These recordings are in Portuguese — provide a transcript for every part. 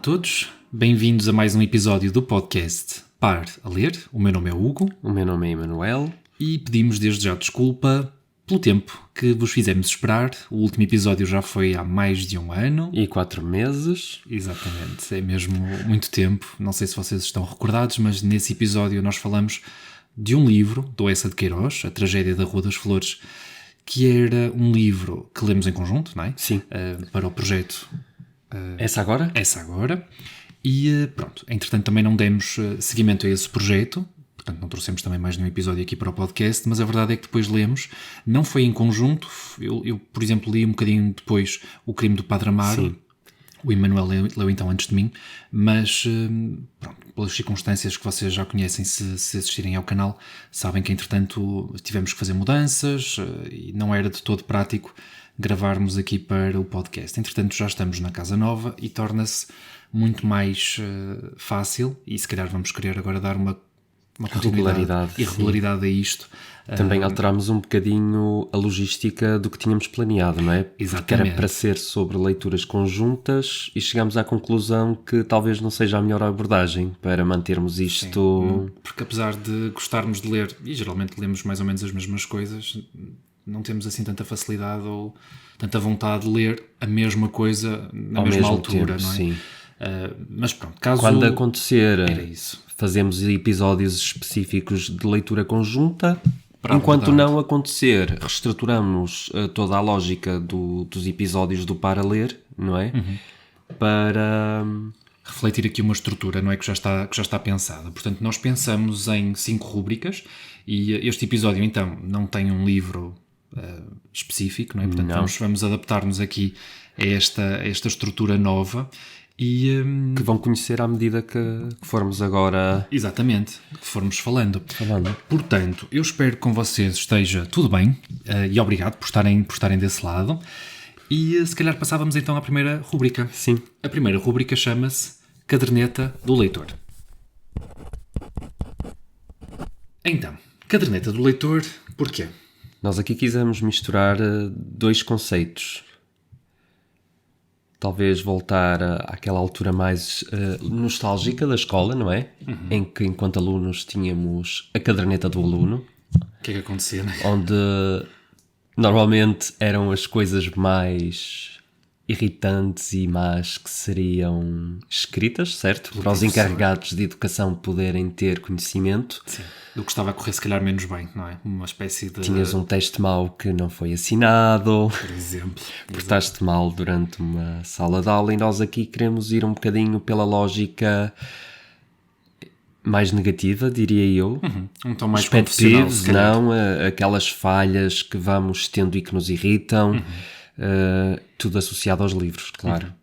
todos, bem-vindos a mais um episódio do podcast Par a Ler. O meu nome é Hugo. O meu nome é Emanuel. E pedimos desde já desculpa pelo tempo que vos fizemos esperar. O último episódio já foi há mais de um ano. E 4 meses. Exatamente, é mesmo muito tempo. Não sei se vocês estão recordados, mas nesse episódio nós falamos de um livro do Eça de Queiroz, A Tragédia da Rua das Flores, que era um livro que lemos em conjunto, não é? Sim. Para o projeto Essa agora? Essa agora. E pronto, entretanto também não demos seguimento a esse projeto, portanto não trouxemos também mais nenhum episódio aqui para o podcast, mas a verdade é que depois lemos, não foi em conjunto, eu por exemplo li um bocadinho depois O Crime do Padre Amaro. Sim. O Emanuel leu então antes de mim, mas pronto, pelas circunstâncias que vocês já conhecem se assistirem ao canal, sabem que entretanto tivemos que fazer mudanças e não era de todo prático gravarmos aqui para o podcast. Entretanto já estamos na casa nova e torna-se muito mais fácil e se calhar vamos querer agora dar uma continuidade e regularidade a isto. Também alterámos um bocadinho a logística do que tínhamos planeado, não é? Exatamente. Porque era para ser sobre leituras conjuntas e chegámos à conclusão que talvez não seja a melhor abordagem para mantermos isto... Sim, porque apesar de gostarmos de ler, e geralmente lemos mais ou menos as mesmas coisas, não temos assim tanta facilidade ou tanta vontade de ler a mesma coisa na mesma altura, tempo, não é? Sim. Mas pronto, caso... Quando acontecer, era isso. Fazemos episódios específicos de leitura conjunta. Enquanto não acontecer, reestruturamos toda a lógica dos episódios do Para Ler, não é? Uhum. Para refletir aqui uma estrutura, não é? Que já está pensada. Portanto, nós pensamos em 5 rúbricas e este episódio, então, não tem um livro específico, não é? Portanto, vamos adaptar-nos aqui a esta estrutura nova. E, que vão conhecer à medida que formos agora... Exatamente, que formos falando. Portanto, eu espero que com vocês esteja tudo bem e obrigado por estarem desse lado. E se calhar passávamos então à primeira rúbrica. Sim. A primeira rúbrica chama-se Caderneta do Leitor. Então, Caderneta do Leitor, porquê? Nós aqui quisemos misturar 2 conceitos. Talvez voltar àquela altura mais nostálgica da escola, não é? Uhum. Em que, enquanto alunos, tínhamos a caderneta do aluno. O que é que acontecia, não é? Onde, normalmente, eram as coisas mais irritantes e más que seriam escritas, certo? Para os encarregados de educação poderem ter conhecimento. Sim. Do que estava a correr, se calhar, menos bem, não é? Uma espécie de... Tinhas um texto mau que não foi assinado. Por exemplo. Portaste mal durante uma sala de aula e nós aqui queremos ir um bocadinho pela lógica mais negativa, diria eu. Uhum. Um tom mais pet peeves, não, aquelas falhas que vamos tendo e que nos irritam. Tudo associado aos livros, claro. Uhum.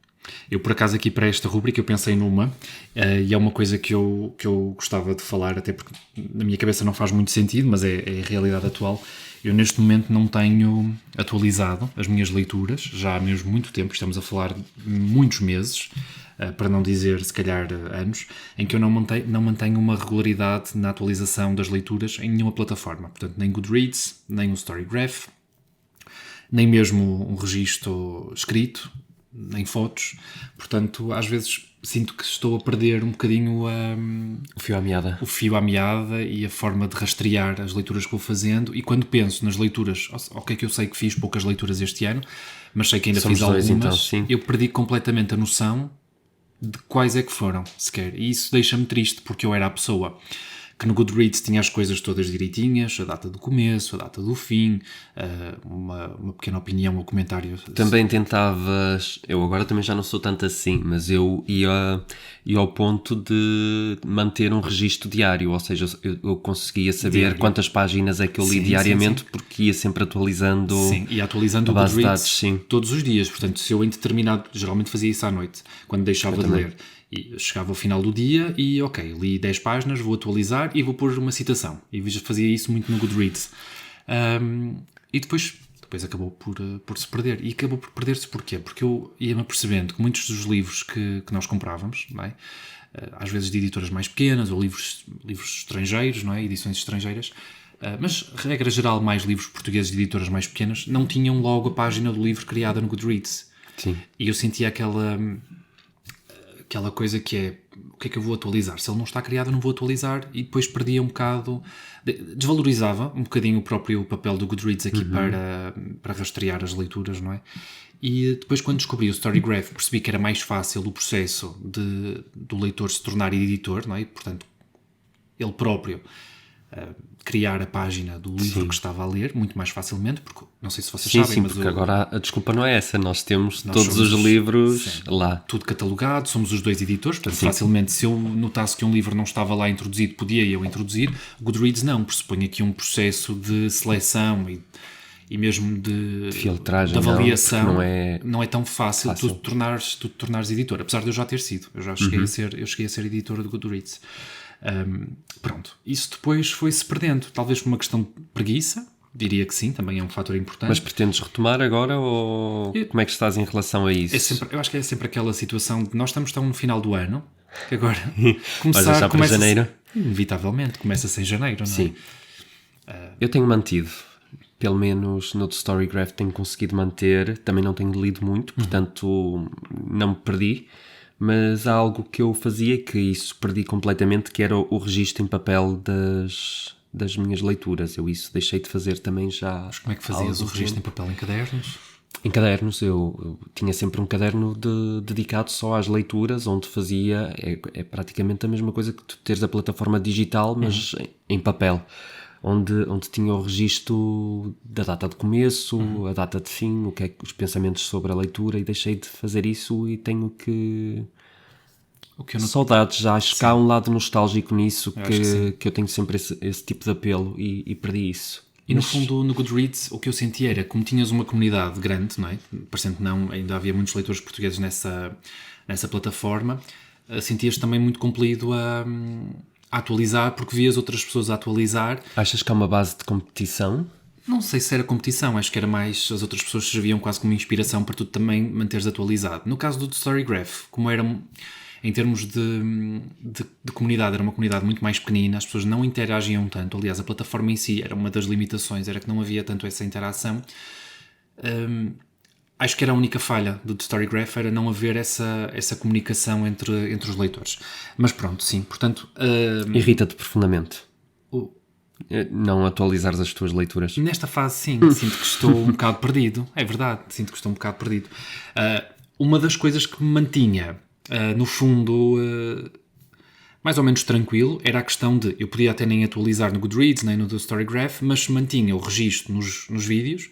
Eu, por acaso, aqui para esta rúbrica, eu pensei numa, e é uma coisa que eu gostava de falar, até porque na minha cabeça não faz muito sentido, mas é a realidade atual. Eu, neste momento, não tenho atualizado as minhas leituras, já há mesmo muito tempo, estamos a falar de muitos meses, para não dizer, se calhar, anos, em que eu não mantenho uma regularidade na atualização das leituras em nenhuma plataforma. Portanto, nem Goodreads, nem o Storygraph, nem mesmo um registro escrito, nem fotos. Portanto, às vezes sinto que estou a perder um bocadinho o fio à meada e a forma de rastrear as leituras que vou fazendo. E quando penso nas leituras, ok, que eu sei que fiz poucas leituras este ano, mas sei que ainda fiz algumas, então, eu perdi completamente a noção de quais é que foram, sequer. E isso deixa-me triste, porque eu era a pessoa que no Goodreads tinha as coisas todas direitinhas, a data do começo, a data do fim, uma pequena opinião ou comentário. Também tentavas, eu agora também já não sou tanto assim, mas eu ia ao ponto de manter um registro diário, ou seja, eu conseguia saber quantas páginas é que eu li diariamente, sim. Porque ia sempre atualizando, e atualizando o Goodreads todos os dias. Portanto, se eu em determinado, geralmente fazia isso à noite, quando deixava de ler. E chegava ao final do dia e, ok, li 10 páginas, vou atualizar e vou pôr uma citação. E fazia isso muito no Goodreads. E depois acabou por se perder. E acabou por perder-se porquê? Porque eu ia-me percebendo que muitos dos livros que nós comprávamos, não é? Às vezes de editoras mais pequenas ou livros estrangeiros, não é? Edições estrangeiras, mas, regra geral, mais livros portugueses de editoras mais pequenas, não tinham logo a página do livro criada no Goodreads. Sim. E eu sentia aquela coisa que é, o que é que eu vou atualizar? Se ele não está criado, eu não vou atualizar, e depois perdia um bocado, desvalorizava um bocadinho o próprio papel do Goodreads aqui para rastrear as leituras, não é? E depois, quando descobri o Storygraph, percebi que era mais fácil o processo do leitor se tornar editor, não é? E, portanto, ele próprio criar a página do livro que estava a ler, muito mais facilmente, porque não sei se vocês sabem, sim, mas porque agora a desculpa não é essa, nós temos todos somos, os livros lá. Tudo catalogado, somos os 2 editores, portanto facilmente, se eu notasse que um livro não estava lá introduzido, podia eu introduzir. O Goodreads não, pressupõe aqui um processo de seleção e mesmo de filtragem, de avaliação, não é tão fácil. Tu te tornares editor, apesar de eu já ter sido, eu cheguei a ser editor do Goodreads. Pronto, isso depois foi-se perdendo, talvez por uma questão de preguiça, diria que sim, também é um fator importante. Mas pretendes retomar agora ou como é que estás em relação a isso? Eu acho que é sempre aquela situação de nós estamos tão no final do ano, que agora começa janeiro? Inevitavelmente, começa-se em janeiro, não é? Sim. Eu tenho mantido, pelo menos no Storygraph tenho conseguido manter, também não tenho lido muito, portanto não me perdi. Mas há algo que eu fazia que isso perdi completamente, que era o registro em papel das minhas leituras. Eu isso deixei de fazer também já. Mas como é que fazias o registro em papel, em cadernos? Em cadernos, eu tinha sempre um caderno dedicado só às leituras, onde fazia, é praticamente a mesma coisa que tu teres a plataforma digital, mas em papel. Onde tinha o registro da data de começo, a data de fim, o que é os pensamentos sobre a leitura, e deixei de fazer isso e tenho que... Saudades, já acho que há um lado nostálgico nisso, que eu tenho sempre esse tipo de apelo e perdi isso. E no fundo, no Goodreads, o que eu senti era, como tinhas uma comunidade grande, não é? Parecendo que não, ainda havia muitos leitores portugueses nessa plataforma, sentias também muito compelido a atualizar, porque vias outras pessoas a atualizar. Achas que há uma base de competição? Não sei se era competição, acho que era mais, as outras pessoas serviam quase como inspiração para tu também manteres atualizado. No caso do Storygraph, como era, em termos de comunidade, era uma comunidade muito mais pequenina, as pessoas não interagiam tanto, aliás a plataforma em si era uma das limitações, era que não havia tanto essa interação. Acho que era a única falha do Storygraph, era não haver essa comunicação entre os leitores. Mas pronto, sim, portanto... Irrita-te profundamente não atualizares as tuas leituras? Nesta fase, sim, sinto que estou um bocado perdido. É verdade, sinto que estou um bocado perdido. Uma das coisas que me mantinha, no fundo, mais ou menos tranquilo, era a questão de... Eu podia até nem atualizar no Goodreads, nem no Storygraph, mas mantinha o registro nos vídeos.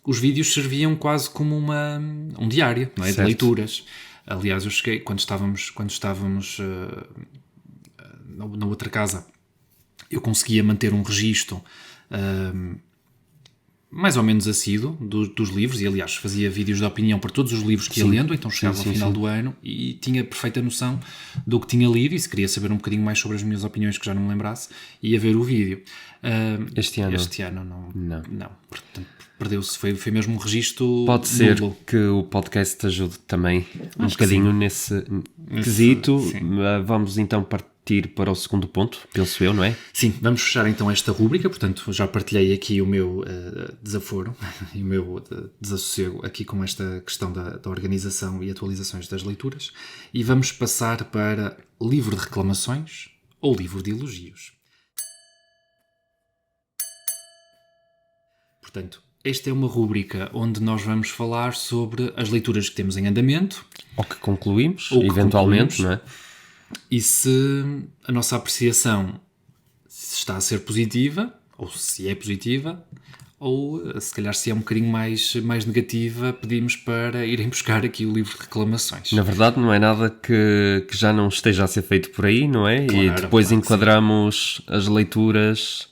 Os vídeos serviam quase como um diário, não é? De leituras. Aliás, eu cheguei, quando estávamos na outra casa, eu conseguia manter um registro mais ou menos assíduo dos livros, e aliás fazia vídeos de opinião para todos os livros que ia lendo, então chegava ao final do ano e tinha perfeita noção do que tinha lido, e se queria saber um bocadinho mais sobre as minhas opiniões que já não me lembrasse, ia ver o vídeo. Este ano não. Portanto, perdeu-se, foi mesmo um registro. Pode ser nulo. que o podcast te ajude também um bocadinho nesse quesito. Vamos então partir para o segundo ponto, penso eu, não é? Sim, vamos fechar então esta rúbrica, portanto já partilhei aqui o meu desaforo e o meu desassossego aqui com esta questão da organização e atualizações das leituras, e vamos passar para livro de reclamações ou livro de elogios. Portanto, esta é uma rúbrica onde nós vamos falar sobre as leituras que temos em andamento. Ou que concluímos, eventualmente, não é? E se a nossa apreciação está a ser positiva, ou se é positiva, ou se calhar se é um bocadinho mais negativa, pedimos para irem buscar aqui o livro de reclamações. Na verdade não é nada que já não esteja a ser feito por aí, não é? Claro, e depois enquadramos as leituras...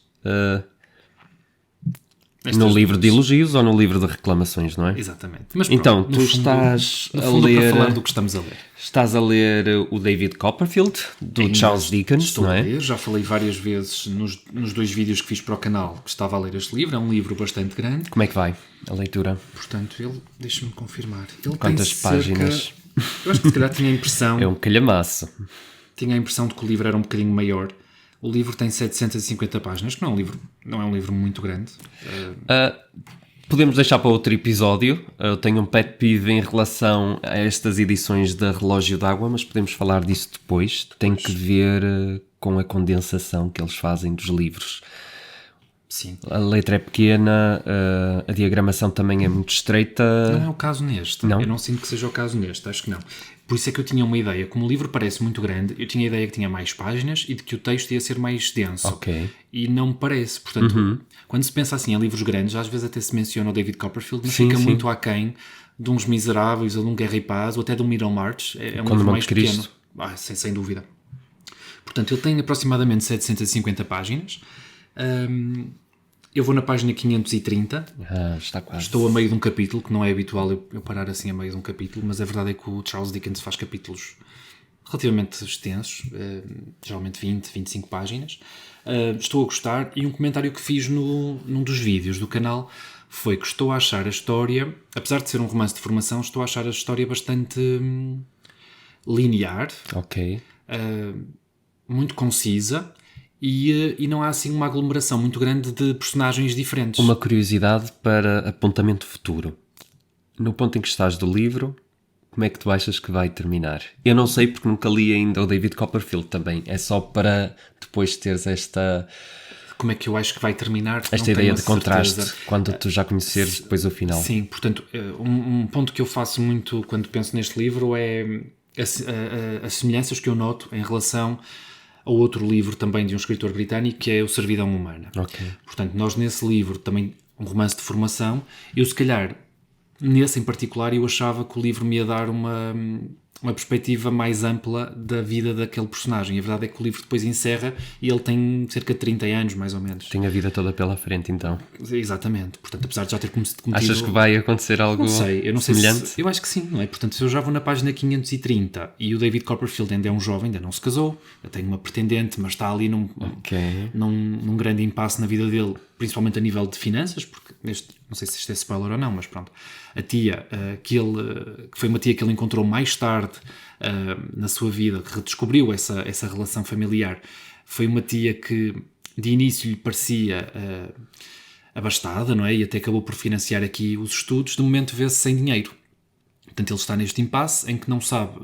no livro de elogios ou no livro de reclamações, não é? Exatamente. Mas pronto, então, tu estás a ler... para falar do que estamos a ler. Estás a ler o David Copperfield, do Charles Dickens, não é? Estou a ler, já falei várias vezes nos 2 vídeos que fiz para o canal que estava a ler este livro. É um livro bastante grande. Como é que vai a leitura? Portanto, deixa-me confirmar. Quantas páginas? Eu acho que se calhar tinha a impressão... É um calhamaço. Tinha a impressão de que o livro era um bocadinho maior. O livro tem 750 páginas, que não é um livro muito grande. Podemos deixar para outro episódio. Eu tenho um pet peeve em relação a estas edições da Relógio d'Água, mas podemos falar disso depois. Tem que ver com a condensação que eles fazem dos livros. Sim. A letra é pequena, a diagramação também é muito estreita. Não é o caso neste. Não? Eu não sinto que seja o caso neste, acho que não. Por isso é que eu tinha uma ideia. Como o livro parece muito grande, eu tinha a ideia que tinha mais páginas e de que o texto ia ser mais denso. Ok. E não me parece. Portanto, quando se pensa assim em livros grandes, às vezes até se menciona o David Copperfield, mas fica muito aquém de uns Miseráveis ou de um Guerra e Paz ou até de um Middlemarch. É um livro mais pequeno. Sem dúvida. Portanto, ele tem aproximadamente 750 páginas. Eu vou na página 530. Está quase. Estou a meio de um capítulo, que não é habitual eu parar assim a meio de um capítulo, mas a verdade é que o Charles Dickens faz capítulos relativamente extensos, geralmente 20, 25 páginas. Estou a gostar, e um comentário que fiz num dos vídeos do canal foi que estou a achar a história, apesar de ser um romance de formação, estou a achar a história bastante linear, muito concisa. E não há assim uma aglomeração muito grande de personagens diferentes. Uma curiosidade para apontamento futuro. No ponto em que estás do livro, como é que tu achas que vai terminar? Eu não sei porque nunca li ainda o David Copperfield também. É só para depois teres esta... Como é que eu acho que vai terminar? Esta ideia de contraste, quando tu já conheceres depois o final. Sim, portanto, um ponto que eu faço muito quando penso neste livro é as semelhanças que eu noto em relação ao outro livro também de um escritor britânico, que é O Servidão Humana. Portanto, nós nesse livro, também um romance de formação, eu se calhar, nesse em particular, eu achava que o livro me ia dar uma perspectiva mais ampla da vida daquele personagem. A verdade é que o livro depois encerra e ele tem cerca de 30 anos, mais ou menos. Tem a vida toda pela frente, então. Exatamente. Portanto, apesar de já ter cometido... Achas que vai acontecer algo eu não semelhante? Eu acho que sim, não é? Portanto, se eu já vou na página 530 e o David Copperfield ainda é um jovem, ainda não se casou, eu tenho uma pretendente, mas está ali num grande impasse na vida dele, principalmente a nível de finanças, porque não sei se isto é spoiler ou não, mas pronto, a tia, que foi uma tia que ele encontrou mais tarde na sua vida, que redescobriu essa relação familiar, foi uma tia que de início lhe parecia abastada, não é? E até acabou por financiar aqui os estudos. De momento vê-se sem dinheiro. Portanto, ele está neste impasse em que não sabe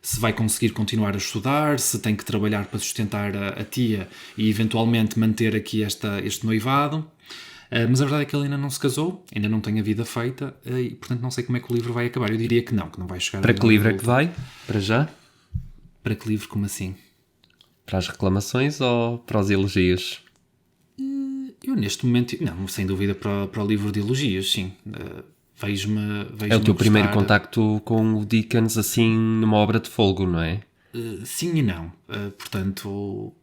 se vai conseguir continuar a estudar, se tem que trabalhar para sustentar a tia e eventualmente manter aqui este noivado. Mas a verdade é que ele ainda não se casou, ainda não tem a vida feita e, portanto, não sei como é que o livro vai acabar. Eu diria que não vai chegar... Para que livro é que vai? Para já? Para que livro? Como assim? Para as reclamações ou para os elogios? Eu neste momento... Não, sem dúvida para o livro de elogios, sim. Vejo-me é o teu primeiro contacto com o Dickens, assim, numa obra de folgo, não é? Sim e não. Portanto...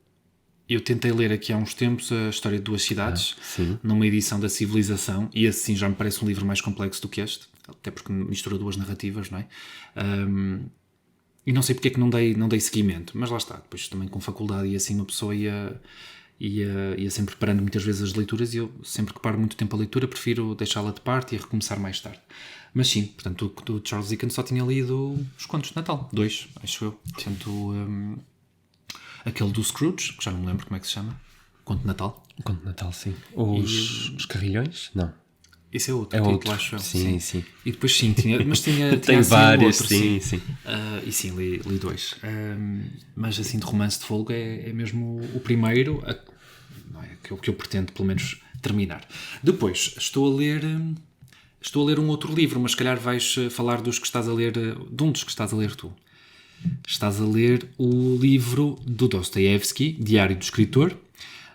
Eu tentei ler aqui há uns tempos a História de Duas Cidades, numa edição da Civilização, e esse sim já me parece um livro mais complexo do que este, até porque mistura duas narrativas, não é? E não sei porque é que não dei seguimento, mas lá está, depois também com faculdade e assim uma pessoa ia sempre parando muitas vezes as leituras, e eu sempre que paro muito tempo a leitura prefiro deixá-la de parte e recomeçar mais tarde. Mas sim, portanto, o Charles Dickens só tinha lido os contos de Natal, 2, acho eu. Portanto... aquele do Scrooge, que já não me lembro como é que se chama. Conto de Natal. Conto de Natal, sim. Os Carrilhões? Não. Esse é outro. É título, outro. Acho eu. Sim. E depois sim, tinha tem assim vários, outro, sim. E sim, li 2. Mas assim, de romance de folga é mesmo o primeiro, não é, que eu pretendo pelo menos terminar. Depois, estou a ler um outro livro, mas se calhar vais falar dos que estás a ler, de um dos que estás a ler tu. Estás a ler o livro do Dostoiévski, Diário do Escritor,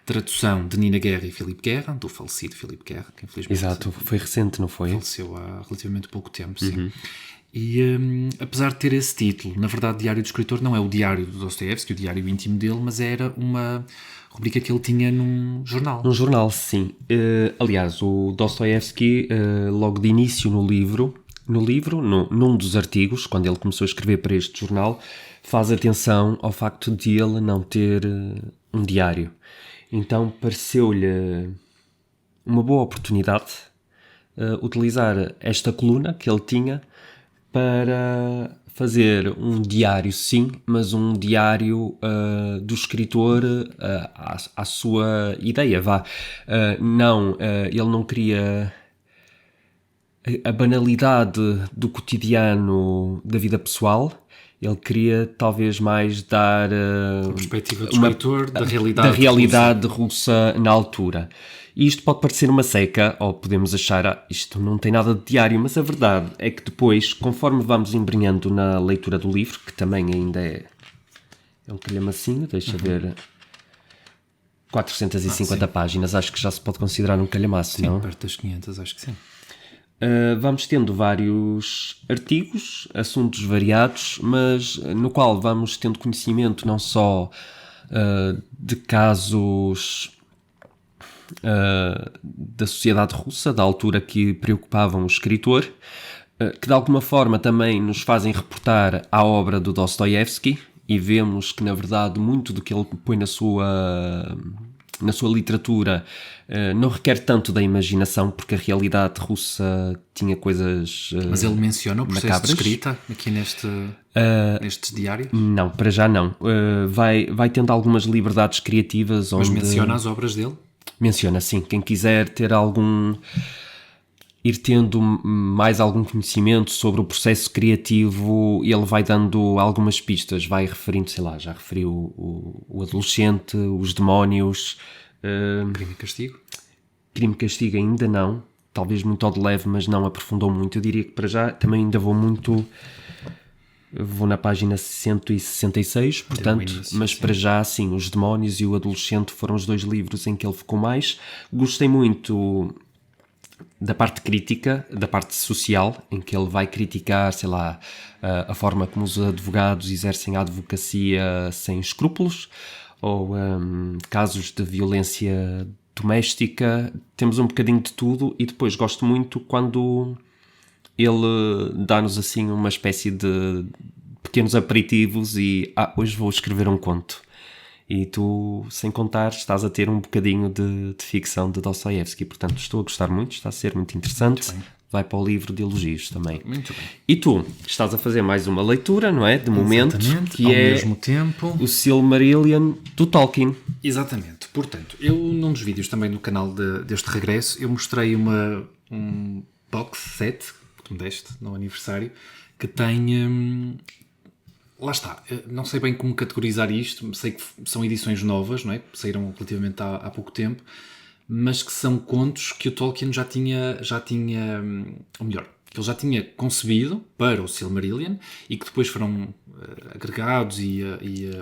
tradução de Nina Guerra e Filipe Guerra, do falecido Filipe Guerra, que infelizmente... Exato, foi recente, não foi? Faleceu há relativamente pouco tempo, sim. E apesar de ter esse título, na verdade Diário do Escritor não é o diário do Dostoiévski, o diário íntimo dele, mas era uma rubrica que ele tinha num jornal. Num jornal, sim. Aliás, o Dostoiévski, logo de início no livro, num dos artigos, quando ele começou a escrever para este jornal, faz atenção ao facto de ele não ter um diário. Então pareceu-lhe uma boa oportunidade utilizar esta coluna que ele tinha para fazer um diário, sim, mas um diário do escritor à sua ideia, vá. Ele não queria a banalidade do cotidiano da vida pessoal. Ele queria talvez mais dar A perspectiva do escritor da realidade russa na altura. E isto pode parecer uma seca, ou podemos achar isto não tem nada de diário, mas a verdade é que depois, conforme vamos embrenhando na leitura do livro, que também ainda é um calhamacinho, deixa ver, 450 páginas, acho que já se pode considerar um calhamaço, não? Sim, perto das 500, acho que sim. Vamos tendo vários artigos, assuntos variados, mas no qual vamos tendo conhecimento não só de casos da sociedade russa, da altura que preocupavam o escritor, que de alguma forma também nos fazem reportar à obra do Dostoiévski, e vemos que na verdade muito do que ele põe na sua literatura não requer tanto da imaginação, porque a realidade russa tinha coisas Mas ele menciona o processo macabras. de escrita aqui neste diário? Não, para já não. Vai tendo algumas liberdades criativas. Mas onde menciona as obras dele? Menciona, sim. Quem quiser ter ir tendo mais algum conhecimento sobre o processo criativo, ele vai dando algumas pistas, vai referindo, sei lá, já referiu o adolescente, os demónios. Crime e Castigo? Crime e Castigo ainda não, talvez muito ao de leve, mas não aprofundou muito. Eu diria que para já também ainda vou na página 166, portanto, início, mas sim. para já, sim, os demónios e o adolescente foram os dois livros em que ele focou mais. Gostei muito da parte crítica, da parte social, em que ele vai criticar, sei lá, a forma como os advogados exercem a advocacia sem escrúpulos, ou casos de violência doméstica. Temos um bocadinho de tudo, e depois gosto muito quando ele dá-nos assim uma espécie de pequenos aperitivos e hoje vou escrever um conto. E tu, sem contar, estás a ter um bocadinho de ficção de Dostoiévski. Portanto, estou a gostar muito, está a ser muito interessante. Muito bem. Vai para o livro de elogios também. Muito bem. E tu, estás a fazer mais uma leitura, não é? De momento, Exatamente, que ao é mesmo tempo. o Silmarillion do Tolkien. Exatamente. Portanto, eu num dos vídeos também no canal deste regresso, eu mostrei um box set que tu me deste no aniversário, que tem... lá está, não sei bem como categorizar isto, sei que são edições novas, não é? Saíram relativamente há pouco tempo, mas que são contos que o Tolkien já tinha, ou melhor, que ele já tinha concebido para o Silmarillion e que depois foram agregados e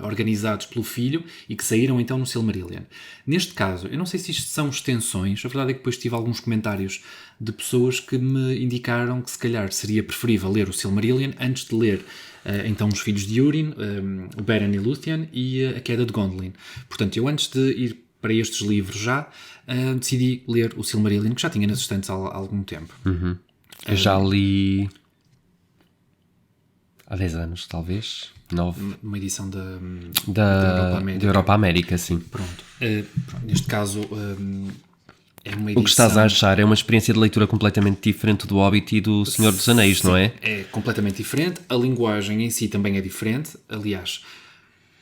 organizados pelo filho e que saíram então no Silmarillion. Neste caso, eu não sei se isto são extensões, a verdade é que depois tive alguns comentários de pessoas que me indicaram que se calhar seria preferível ler o Silmarillion antes de ler então Os Filhos de Húrin, o Beren e Lúthien e a Queda de Gondolin. Portanto, eu antes de ir para estes livros já decidi ler o Silmarillion, que já tinha nas estantes há algum tempo. Eu já li há 10 anos, talvez, 9, Uma edição da Europa América, sim. Pronto. Neste caso é uma edição... O que estás a achar é uma experiência de leitura completamente diferente do Hobbit e do Senhor dos Anéis, Sim, não é? É completamente diferente. A linguagem em si também é diferente. Aliás,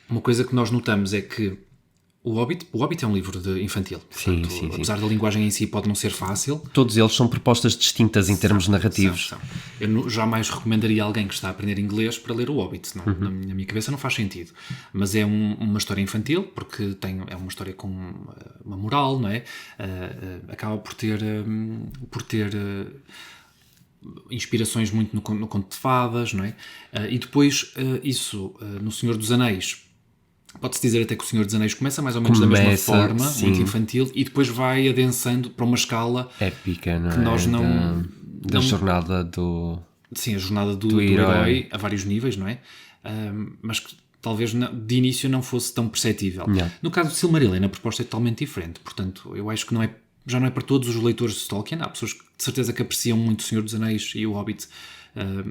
uma coisa que nós notamos é que o Hobbit é um livro infantil. Portanto, Sim. apesar da linguagem em si pode não ser fácil. Todos eles são propostas distintas em termos narrativos. São. Eu jamais recomendaria a alguém que está a aprender inglês para ler o Hobbit, senão na minha cabeça não faz sentido. Mas é uma história infantil, porque é uma história com uma moral, não é? Acaba por ter inspirações muito no conto de fadas, não é? E depois isso no Senhor dos Anéis. Pode-se dizer até que o Senhor dos Anéis começa mais ou menos da mesma forma, sim, muito infantil, e depois vai adensando para uma escala épica, não que é? nós Da jornada do... Sim, a jornada do herói a vários níveis, não é? Mas que talvez de início não fosse tão perceptível. Não. No caso de Silmarillion, a proposta é totalmente diferente. Portanto, eu acho que já não é para todos os leitores de Tolkien. Há pessoas que de certeza que apreciam muito o Senhor dos Anéis e o Hobbit,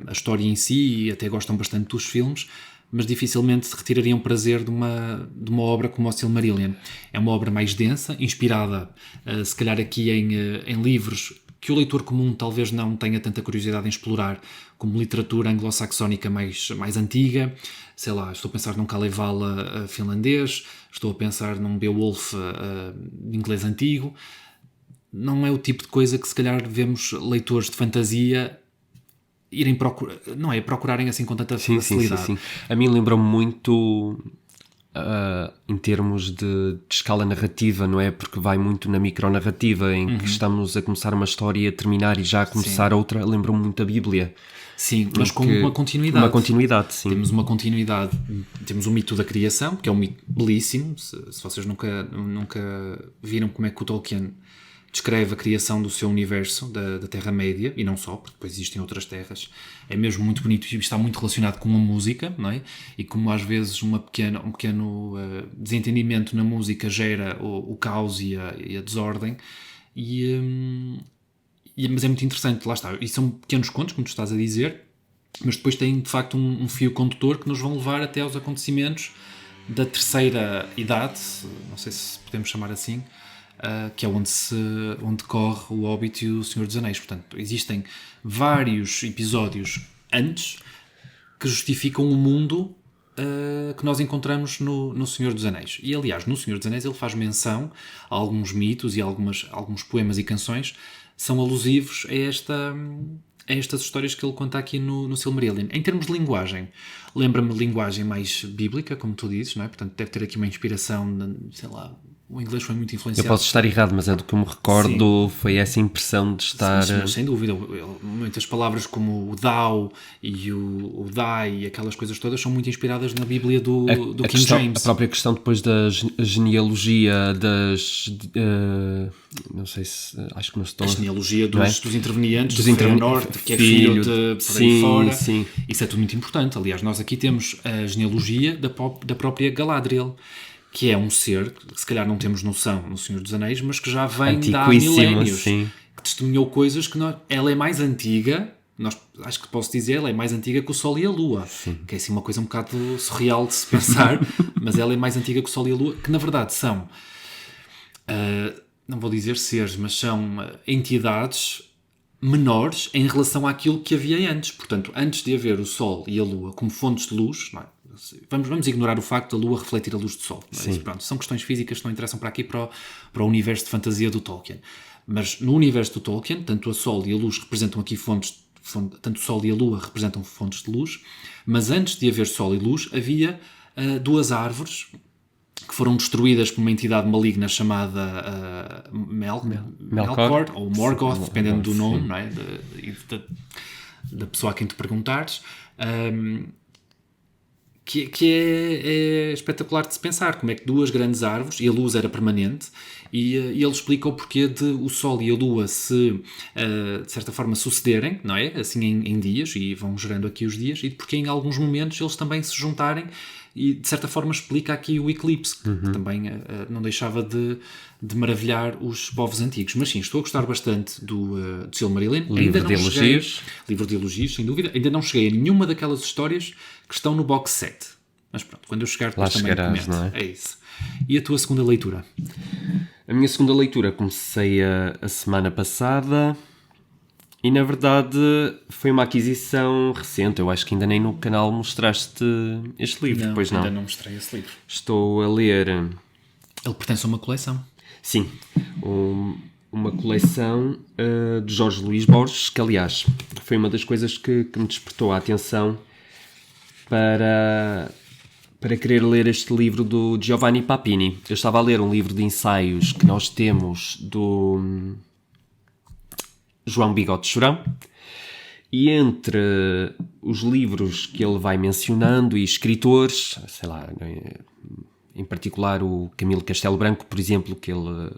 a história em si, e até gostam bastante dos filmes, mas dificilmente se retirariam prazer de uma obra como o Silmarillion. É uma obra mais densa, inspirada, se calhar aqui em livros que o leitor comum talvez não tenha tanta curiosidade em explorar, como literatura anglo-saxónica mais antiga. Sei lá, estou a pensar num Kalevala finlandês, estou a pensar num Beowulf inglês antigo. não é o tipo de coisa que se calhar vemos leitores de fantasia irem procurar, não é? Procurarem assim com tanta facilidade. Sim. A mim lembra-me muito em termos de escala narrativa, não é? Porque vai muito na micronarrativa, em que estamos a começar uma história e a terminar e já a começar outra. Lembra-me muito a Bíblia. Sim, mas com uma continuidade. Uma continuidade, sim. Temos uma continuidade. Temos o mito da criação, que é um mito belíssimo. Se vocês nunca viram como é que o Tolkien descreve a criação do seu universo, da Terra-média, e não só, porque depois existem outras terras, é mesmo muito bonito e está muito relacionado com a música, não é? E como às vezes um pequeno desentendimento na música gera o caos e a desordem, mas é muito interessante, lá está, e são pequenos contos, como tu estás a dizer, mas depois tem de facto um fio condutor que nos vão levar até aos acontecimentos da terceira idade, não sei se podemos chamar assim, que é onde corre o Hobbit e o Senhor dos Anéis. Portanto, existem vários episódios antes que justificam o mundo que nós encontramos no Senhor dos Anéis. E, aliás, no Senhor dos Anéis ele faz menção a alguns mitos e alguns poemas e canções são alusivos a estas histórias que ele conta aqui no Silmarillion. Em termos de linguagem, lembra-me linguagem mais bíblica, como tu dizes, não é? Portanto, deve ter aqui uma inspiração, sei lá, o inglês foi muito influenciado. Eu posso estar errado, mas é do que eu me recordo. Sim. Foi essa impressão de estar... Sim, sem dúvida. Muitas palavras como o thou e o thy e aquelas coisas todas são muito inspiradas na Bíblia do King James. A própria questão depois da genealogia não sei se... Acho que não estou... A genealogia dos intervenientes, do Norte, que é filho de... Por aí fora. Sim. Isso é tudo muito importante. Aliás, nós aqui temos a genealogia da própria Galadriel, que é um ser que se calhar não temos noção no Senhor dos Anéis, mas que já vem de há milénios, sim. Que testemunhou coisas que ela é mais antiga, acho que posso dizer, ela é mais antiga que o Sol e a Lua, sim. Que é assim uma coisa um bocado surreal de se pensar, mas ela é mais antiga que o Sol e a Lua, que na verdade são, não vou dizer seres, mas são entidades menores em relação àquilo que havia antes. Portanto, antes de haver o Sol e a Lua como fontes de luz, não é? Vamos ignorar o facto da Lua refletir a luz do Sol. Mas, pronto, são questões físicas que não interessam para aqui, para o universo de fantasia do Tolkien. Mas no universo do Tolkien, tanto a Sol e a Luz representam aqui tanto o Sol e a Lua representam fontes de luz, mas antes de haver Sol e Luz havia duas árvores que foram destruídas por uma entidade maligna chamada Melkor ou Morgoth, dependendo do nome, não é? Da pessoa a quem te perguntares. Que é espetacular de se pensar como é que duas grandes árvores, e a luz era permanente, e ele explica o porquê de o Sol e a Lua se, de certa forma, sucederem, não é? Assim em dias, e vão gerando aqui os dias, e porque em alguns momentos eles também se juntarem, e de certa forma explica aqui o eclipse, que também não deixava de maravilhar os povos antigos. Mas sim, estou a gostar bastante do Silmarillion. Livro de elogios, sem dúvida. Ainda não cheguei a nenhuma daquelas histórias que estão no box set. Mas pronto, quando eu chegar depois também comento. Não é? É isso. E a tua segunda leitura? A minha segunda leitura comecei a semana passada e na verdade foi uma aquisição recente. Eu acho que ainda nem no canal mostraste este livro. Não, pois não. Ainda não mostrei esse livro. Estou a ler... Ele pertence a uma coleção. Sim, uma coleção de Jorge Luís Borges, que aliás foi uma das coisas que me despertou a atenção para querer ler este livro do Giovanni Papini. Eu estava a ler um livro de ensaios que nós temos do João Bigode Chorão, e entre os livros que ele vai mencionando e escritores, sei lá, em particular o Camilo Castelo Branco, por exemplo, que ele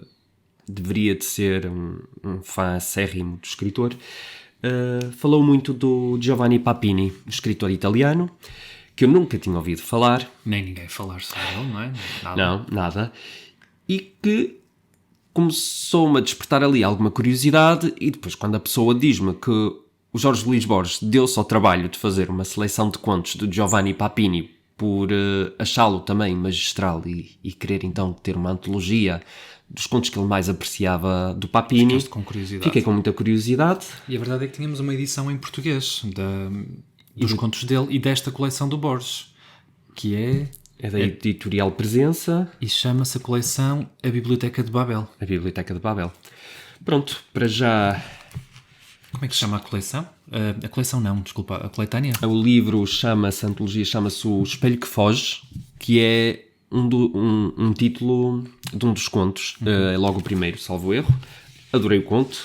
deveria de ser um fã acérrimo do escritor, falou muito do Giovanni Papini, escritor italiano, que eu nunca tinha ouvido falar. Nem ninguém falar sobre ele, não é? Não, nada. E que começou-me a despertar ali alguma curiosidade, e depois quando a pessoa diz-me que o Jorge Luís Borges deu-se ao trabalho de fazer uma seleção de contos do Giovanni Papini por achá-lo também magistral e querer então ter uma antologia dos contos que ele mais apreciava do Papini. Fiquei com muita curiosidade. E a verdade é que tínhamos uma edição em português dos contos dele e desta coleção do Borges, que é da editorial Presença. E chama-se a coleção A Biblioteca de Babel. A Biblioteca de Babel. Pronto, para já... Como é que se chama a coleção? A coleção não, desculpa, a coletânea? O livro chama-se, a antologia chama-se O Espelho que Foge, que é um título de um dos contos, é logo o primeiro, salvo erro. Adorei o conto.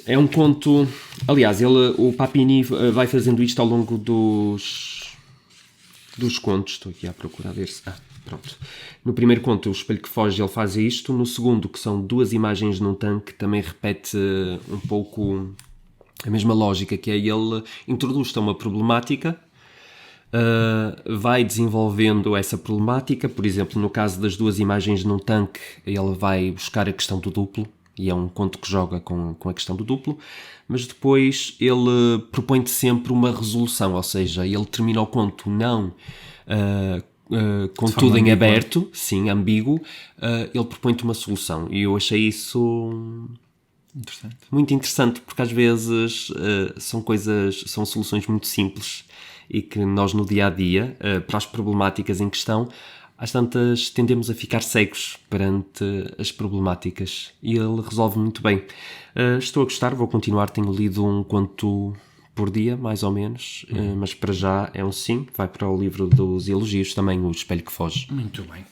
É um conto... Aliás, o Papini vai fazendo isto ao longo dos contos. Estou aqui à procura a ver se... pronto. No primeiro conto, O Espelho que Foge, ele faz isto. No segundo, que são 2 imagens num tanque, também repete um pouco a mesma lógica, que é ele introduz-te a uma problemática, vai desenvolvendo essa problemática. Por exemplo, no caso das 2 imagens num tanque, ele vai buscar a questão do duplo, e é um conto que joga com a questão do duplo, mas depois ele propõe-te sempre uma resolução, ou seja, ele termina o conto não com tudo em aberto, sim, ambíguo, ele propõe-te uma solução, e eu achei isso muito interessante, porque às vezes são soluções muito simples e que nós no dia-a-dia, para as problemáticas em questão, às tantas tendemos a ficar cegos perante as problemáticas, e ele resolve muito bem. Estou a gostar, vou continuar, tenho lido um conto por dia, mais ou menos, mas para já é um sim, vai para o livro dos elogios também, O Espelho que Foge. Muito bem.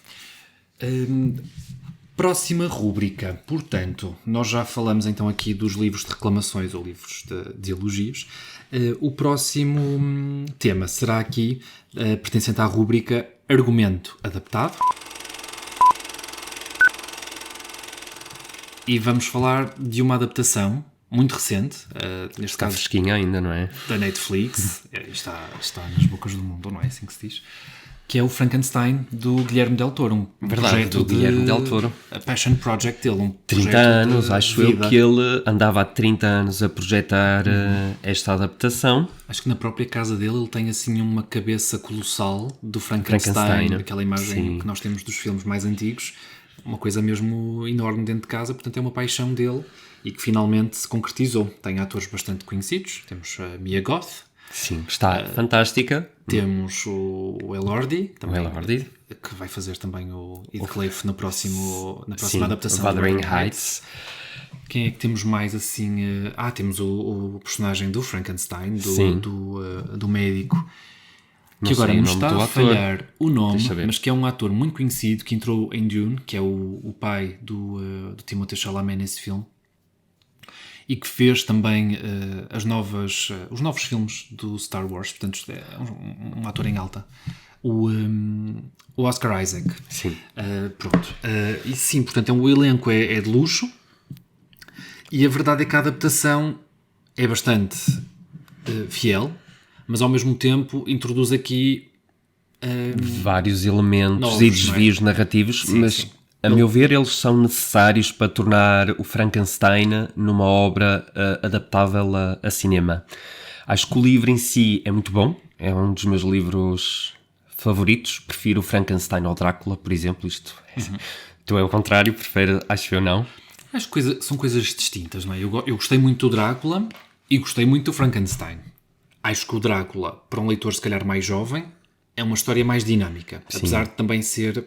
Próxima rúbrica, portanto, nós já falamos então aqui dos livros de reclamações ou livros de elogios. O próximo tema será aqui, pertencente à rúbrica Argumento Adaptado. E vamos falar de uma adaptação muito recente, neste Está caso fresquinha ainda, não é? da Netflix, está nas bocas do mundo, não é assim que se diz? Que é o Frankenstein do Guilherme Del Toro, projeto do Guilherme Del Toro. A passion project dele, 30 anos, acho eu que ele andava há 30 anos a projetar esta adaptação. Acho que na própria casa dele ele tem assim uma cabeça colossal do Frankenstein. Aquela imagem Sim. que nós temos dos filmes mais antigos, uma coisa mesmo enorme dentro de casa, portanto é uma paixão dele e que finalmente se concretizou. Tem atores bastante conhecidos, temos a Mia Goth. Sim, está fantástica. Temos o Elordi, também, Elordi, que vai fazer também o Heathcliff na próxima Sim, adaptação. Wuthering Heights. Quem é que temos mais assim? Temos o personagem do Frankenstein, do médico, que agora me está a falhar o nome, mas que é um ator muito conhecido que entrou em Dune, que é o pai do Timothée Chalamet nesse filme. E que fez também os novos filmes do Star Wars, portanto é um ator em alta, o Oscar Isaac. Sim. Pronto. E sim, portanto o elenco é de luxo, e a verdade é que a adaptação é bastante fiel, mas ao mesmo tempo introduz aqui vários elementos novos, e desvios narrativos, sim, mas... Sim. A meu ver, eles são necessários para tornar o Frankenstein numa obra adaptável a cinema. Acho que o livro em si é muito bom, é um dos meus livros favoritos. Prefiro o Frankenstein ao Drácula, por exemplo. Isto é o contrário, prefiro, acho eu não. Acho que são coisas distintas, não é? Eu gostei muito do Drácula e gostei muito do Frankenstein. Acho que o Drácula, para um leitor se calhar mais jovem, é uma história mais dinâmica. Sim. Apesar de também ser...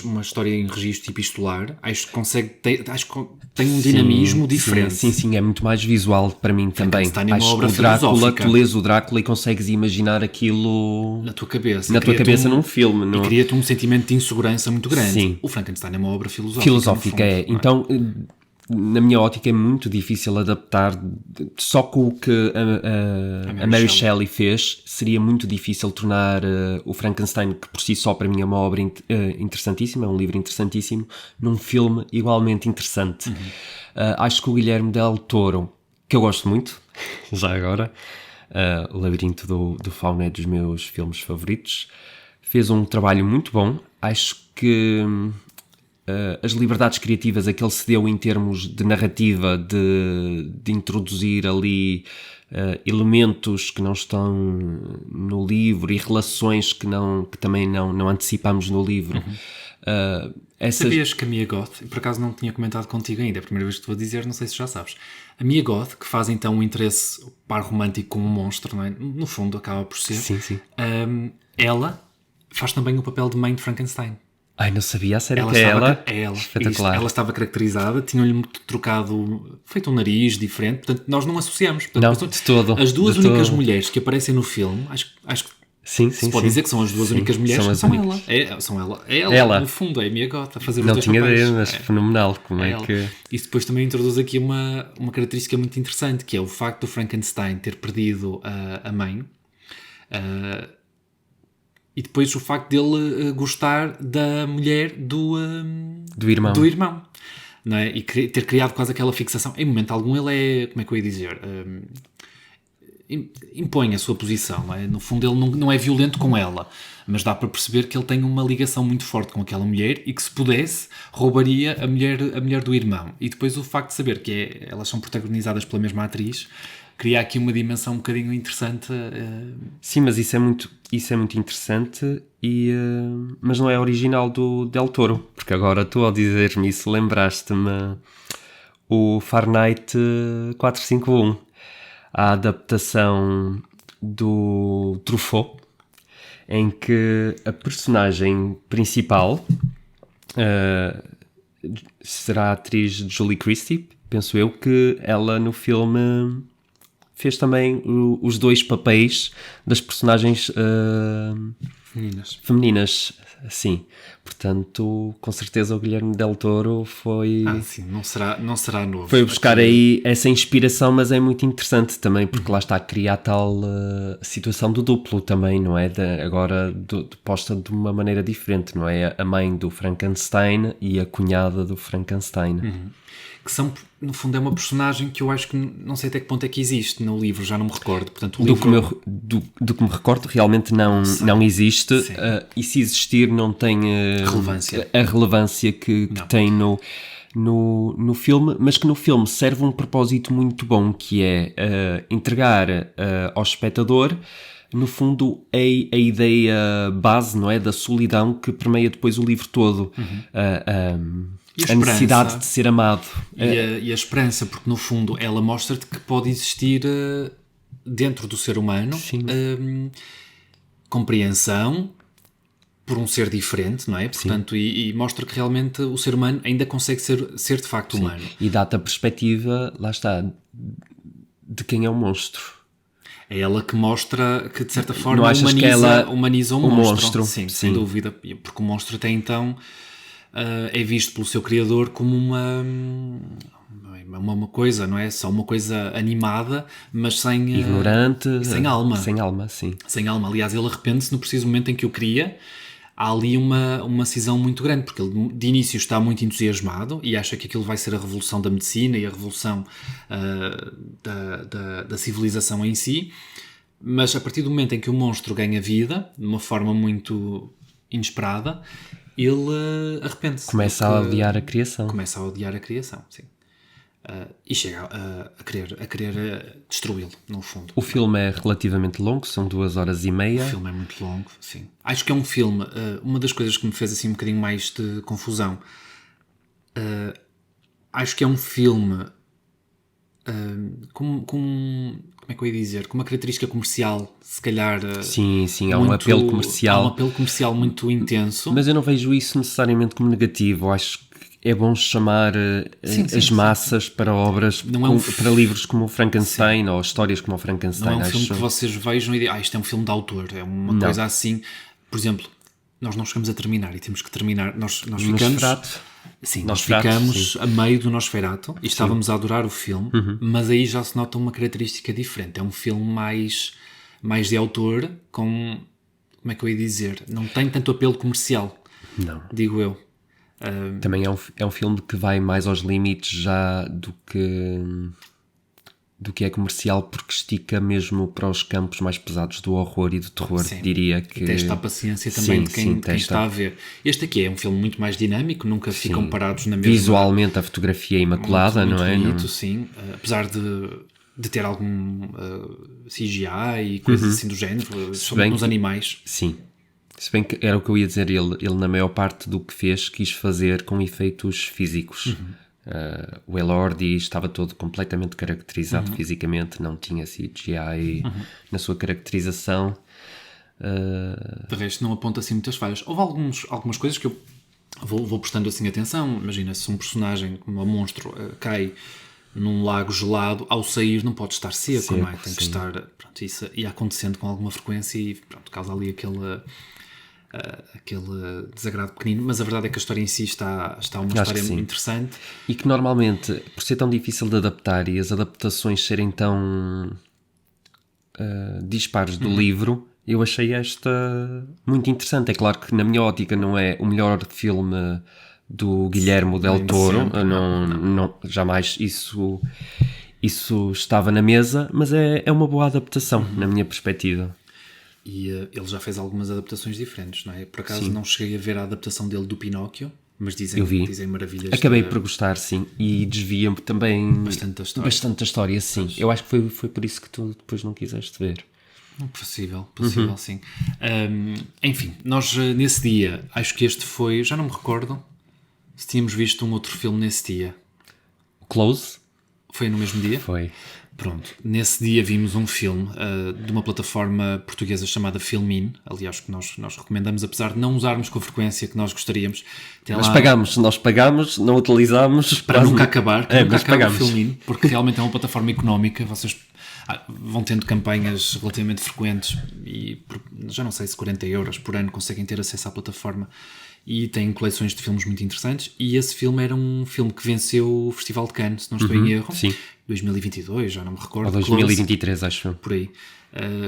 Uma história em registro epistolar, acho que tem um dinamismo diferente. Sim, é muito mais visual para mim também. Acho que o Drácula, tu lês o Drácula e consegues imaginar aquilo na tua cabeça. Num filme. E cria-te um sentimento de insegurança muito grande. Sim. O Frankenstein é uma obra filosófica. Filosófica, é. Então, na minha ótica, é muito difícil adaptar. Só com o que a Mary Shelley fez, seria muito difícil tornar o Frankenstein, que por si só para mim é uma obra interessantíssima, é um livro interessantíssimo, num filme igualmente interessante. Acho que o Guilherme Del Toro, que eu gosto muito, já agora, o Labirinto do Fauno é dos meus filmes favoritos, fez um trabalho muito bom. Acho que... as liberdades criativas a que ele se deu em termos de narrativa, de introduzir ali elementos que não estão no livro e relações que também não antecipamos no livro. Sabias que a Mia Goth, por acaso não tinha comentado contigo ainda, é a primeira vez que te vou dizer, não sei se já sabes, a Mia Goth, que faz então um interesse par romântico com um monstro, não é? No fundo acaba por ser, sim. Ela faz também o papel de mãe de Frankenstein. Ai, não sabia a sério Ela que é estava, ela. é ela. Espetacular. Ela estava caracterizada, tinham-lhe trocado, feito um nariz diferente, portanto nós não associamos. Portanto, Não, de todo. as duas De únicas todo. mulheres que aparecem no filme, acho que Sim, se pode dizer que são as duas únicas mulheres, são as únicas. É ela, Ela. no fundo, é a Mia Goth a fazer os Não dois tinha papéis. ideia, mas fenomenal. Como é Ela. que... Isso depois também introduz aqui uma característica muito interessante, que é o facto do Frankenstein ter perdido a mãe, e depois o facto dele gostar da mulher do irmão. Do irmão, não é? E ter criado quase aquela fixação. Em momento algum ele é, como é que eu ia dizer, impõe a sua posição, não é? No fundo ele não é violento com ela, mas dá para perceber que ele tem uma ligação muito forte com aquela mulher e que, se pudesse, roubaria a mulher do irmão. E depois o facto de saber que elas são protagonizadas pela mesma atriz cria aqui uma dimensão um bocadinho interessante. Sim, mas isso é muito interessante, mas não é original do Del Toro, porque agora tu, ao dizer-me isso, lembraste-me o Fahrenheit 451, a adaptação do Truffaut, em que a personagem principal será a atriz Julie Christie, penso eu, que ela no filme fez também os dois papéis das personagens femininas, sim. Portanto, com certeza o Guilherme Del Toro foi... sim, não será novo. Foi buscar aí essa inspiração, mas é muito interessante também, porque lá está a criar tal situação do duplo também, não é? Agora posta de uma maneira diferente, não é? A mãe do Frankenstein e a cunhada do Frankenstein. Que são, no fundo, é uma personagem que eu acho que não sei até que ponto é que existe no livro, já não me recordo. Portanto, do que me recordo, realmente não existe, e se existir não tem a relevância que tem no filme, mas que no filme serve um propósito muito bom, que é entregar ao espectador, no fundo, a ideia base, não é, da solidão que permeia depois o livro todo. A necessidade de ser amado. E a esperança, porque no fundo ela mostra-te que pode existir dentro do ser humano compreensão por um ser diferente, não é? Portanto, e mostra que realmente o ser humano ainda consegue ser de facto humano. E dá-te a perspectiva, lá está, de quem é o monstro. É ela que mostra que de certa forma humaniza o monstro. Sim, sem dúvida. Porque o monstro até então é visto pelo seu criador como uma coisa, não é? Só uma coisa animada, mas sem... ignorante. Sem alma. Sem alma, sim. Sem alma. Aliás, ele arrepende-se no preciso momento em que o cria. Há ali uma cisão muito grande, porque ele de início está muito entusiasmado e acha que aquilo vai ser a revolução da medicina e a revolução da civilização em si, mas a partir do momento em que o monstro ganha vida, de uma forma muito inesperada, ele arrepende-se. Começa a odiar a criação. Começa a odiar a criação, sim. E chega a querer destruí-lo, no fundo. O filme é relativamente longo, são 2h30. O filme é muito longo, sim. Acho que é um filme, uma das coisas que me fez assim um bocadinho mais de confusão, acho que é um filme como é que eu ia dizer? Com uma característica comercial, se calhar... Sim, há um apelo comercial. Há um apelo comercial muito intenso. Mas eu não vejo isso necessariamente como negativo. Acho que é bom chamar as massas para obras, para livros como o Frankenstein ou histórias como o Frankenstein. Não é um filme que vocês vejam e digam, isto é um filme de autor, é uma coisa assim. Por exemplo, nós não chegamos a terminar e temos que terminar. Nós ficamos... nós ficamos a meio do Nosferatu e estávamos a adorar o filme, mas aí já se nota uma característica diferente. É um filme mais de autor, como é que eu ia dizer? Não tem tanto apelo comercial, digo eu. Também é um filme que vai mais aos limites já do que é comercial, porque estica mesmo para os campos mais pesados do horror e do terror, diria que... Testa a paciência também de quem está a ver. Este aqui é um filme muito mais dinâmico, nunca ficam parados na mesma... Visualmente a fotografia é imaculada, muito não é? Bonito, sim. Apesar de ter algum CGI e coisas assim do género, são uns animais. Sim. Se bem que era o que eu ia dizer, ele na maior parte do que fez quis fazer com efeitos físicos. O Elordi estava todo completamente caracterizado fisicamente, não tinha CGI na sua caracterização. De resto não aponta assim muitas falhas. Houve algumas coisas que eu vou prestando assim atenção. Imagina, se um personagem, como um monstro, cai num lago gelado, ao sair não pode estar seco, não é? Tem que estar, pronto, isso ia acontecendo com alguma frequência e pronto, causa ali aquele desagrado pequenino, mas a verdade é que a história em si está uma história interessante. E que normalmente, por ser tão difícil de adaptar e as adaptações serem tão dispares do livro, eu achei esta muito interessante. É claro que na minha ótica não é o melhor filme do Guillermo del Toro, não, jamais isso estava na mesa, mas é uma boa adaptação na minha perspectiva. E ele já fez algumas adaptações diferentes, não é? Por acaso não cheguei a ver a adaptação dele do Pinóquio, mas dizem maravilhas. Acabei por gostar, sim, e desvia-me também bastante da história, sim. Mas eu acho que foi por isso que tu depois não quiseste ver. Possível, sim. Enfim, nós nesse dia, acho que este foi, já não me recordo se tínhamos visto um outro filme nesse dia. Close? Foi no mesmo dia? Foi. Pronto, nesse dia vimos um filme de uma plataforma portuguesa chamada Filmin, aliás, que nós recomendamos, apesar de não usarmos com a frequência que nós gostaríamos. Mas nós pagamos, não utilizámos. Para nunca acabar, mas pagamos. O Filmin, porque realmente é uma plataforma económica, vocês vão tendo campanhas relativamente frequentes e já não sei se 40 euros por ano conseguem ter acesso à plataforma e tem coleções de filmes muito interessantes e esse filme era um filme que venceu o Festival de Cannes, se não estou em erro. Sim. 2022, já não me recordo. Ou 2023, acho. Por aí.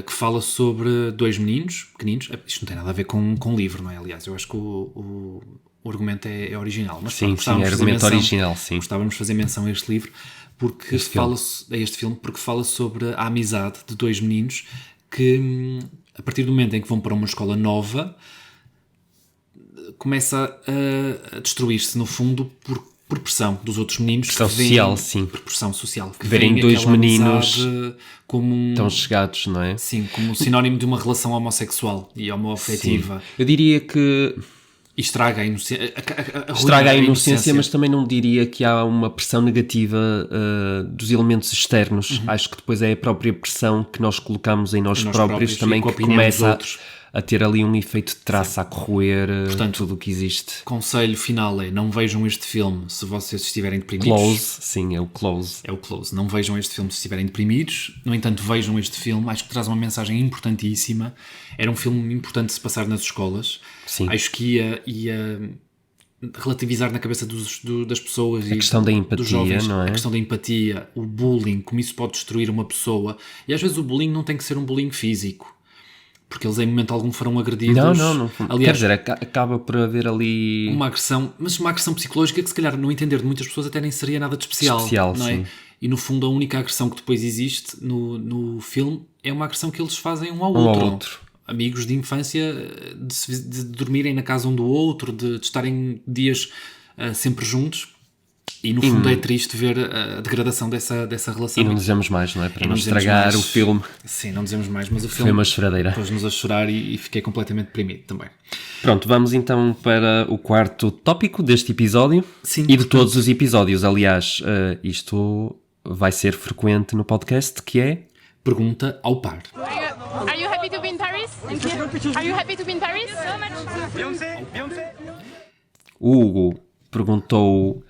Que fala sobre dois meninos pequeninos. Isto não tem nada a ver com livro, não é? Aliás, eu acho que o argumento é original. Mas sim, é argumento original, sim. Gostávamos de fazer menção a este livro porque este filme porque fala sobre a amizade de dois meninos que, a partir do momento em que vão para uma escola nova, começa a destruir-se, no fundo, por pressão dos outros meninos. Pressão social, sim. Por pressão social. Que verem dois meninos como tão chegados, não é? Sim, como sinónimo de uma relação homossexual e homoafetiva. Sim. Eu diria que estraga a inocência. Estraga a inocência, mas também não diria que há uma pressão negativa dos elementos externos. Acho que depois é a própria pressão que nós colocamos em nós próprios também que começa a ter ali um efeito de traça, a corroer. Portanto, tudo o que existe. Conselho final é: não vejam este filme se vocês estiverem deprimidos. Close, sim, é o Close. É o Close. Não vejam este filme se estiverem deprimidos. No entanto, vejam este filme. Acho que traz uma mensagem importantíssima. Era um filme importante de se passar nas escolas. Sim. Acho que ia relativizar na cabeça das pessoas a questão da empatia, dos jovens, não é? A questão da empatia, o bullying, como isso pode destruir uma pessoa. E às vezes o bullying não tem que ser um bullying físico, porque eles em momento algum foram agredidos. Não. Aliás, quer dizer, acaba por haver ali uma agressão, mas uma agressão psicológica que se calhar no entender de muitas pessoas até nem seria nada de especial, não é? Sim. E no fundo a única agressão que depois existe no filme é uma agressão que eles fazem um ao outro. Amigos de infância, de dormirem na casa um do outro, de estarem dias sempre juntos. E no fundo é triste ver a degradação dessa relação. E não dizemos mais, não é? Para não estragar o filme. Sim, não dizemos mais, mas o filme foi uma choradeira. Pôs-nos a chorar e fiquei completamente deprimido também. Pronto, vamos então para o quarto tópico deste episódio. Sim, e de todos os episódios. Aliás, isto vai ser frequente no podcast, que é... Pergunta ao par. Are you happy to be in Paris? Thank you. Are you happy to be in Paris? So much. Beyoncé. O Hugo perguntou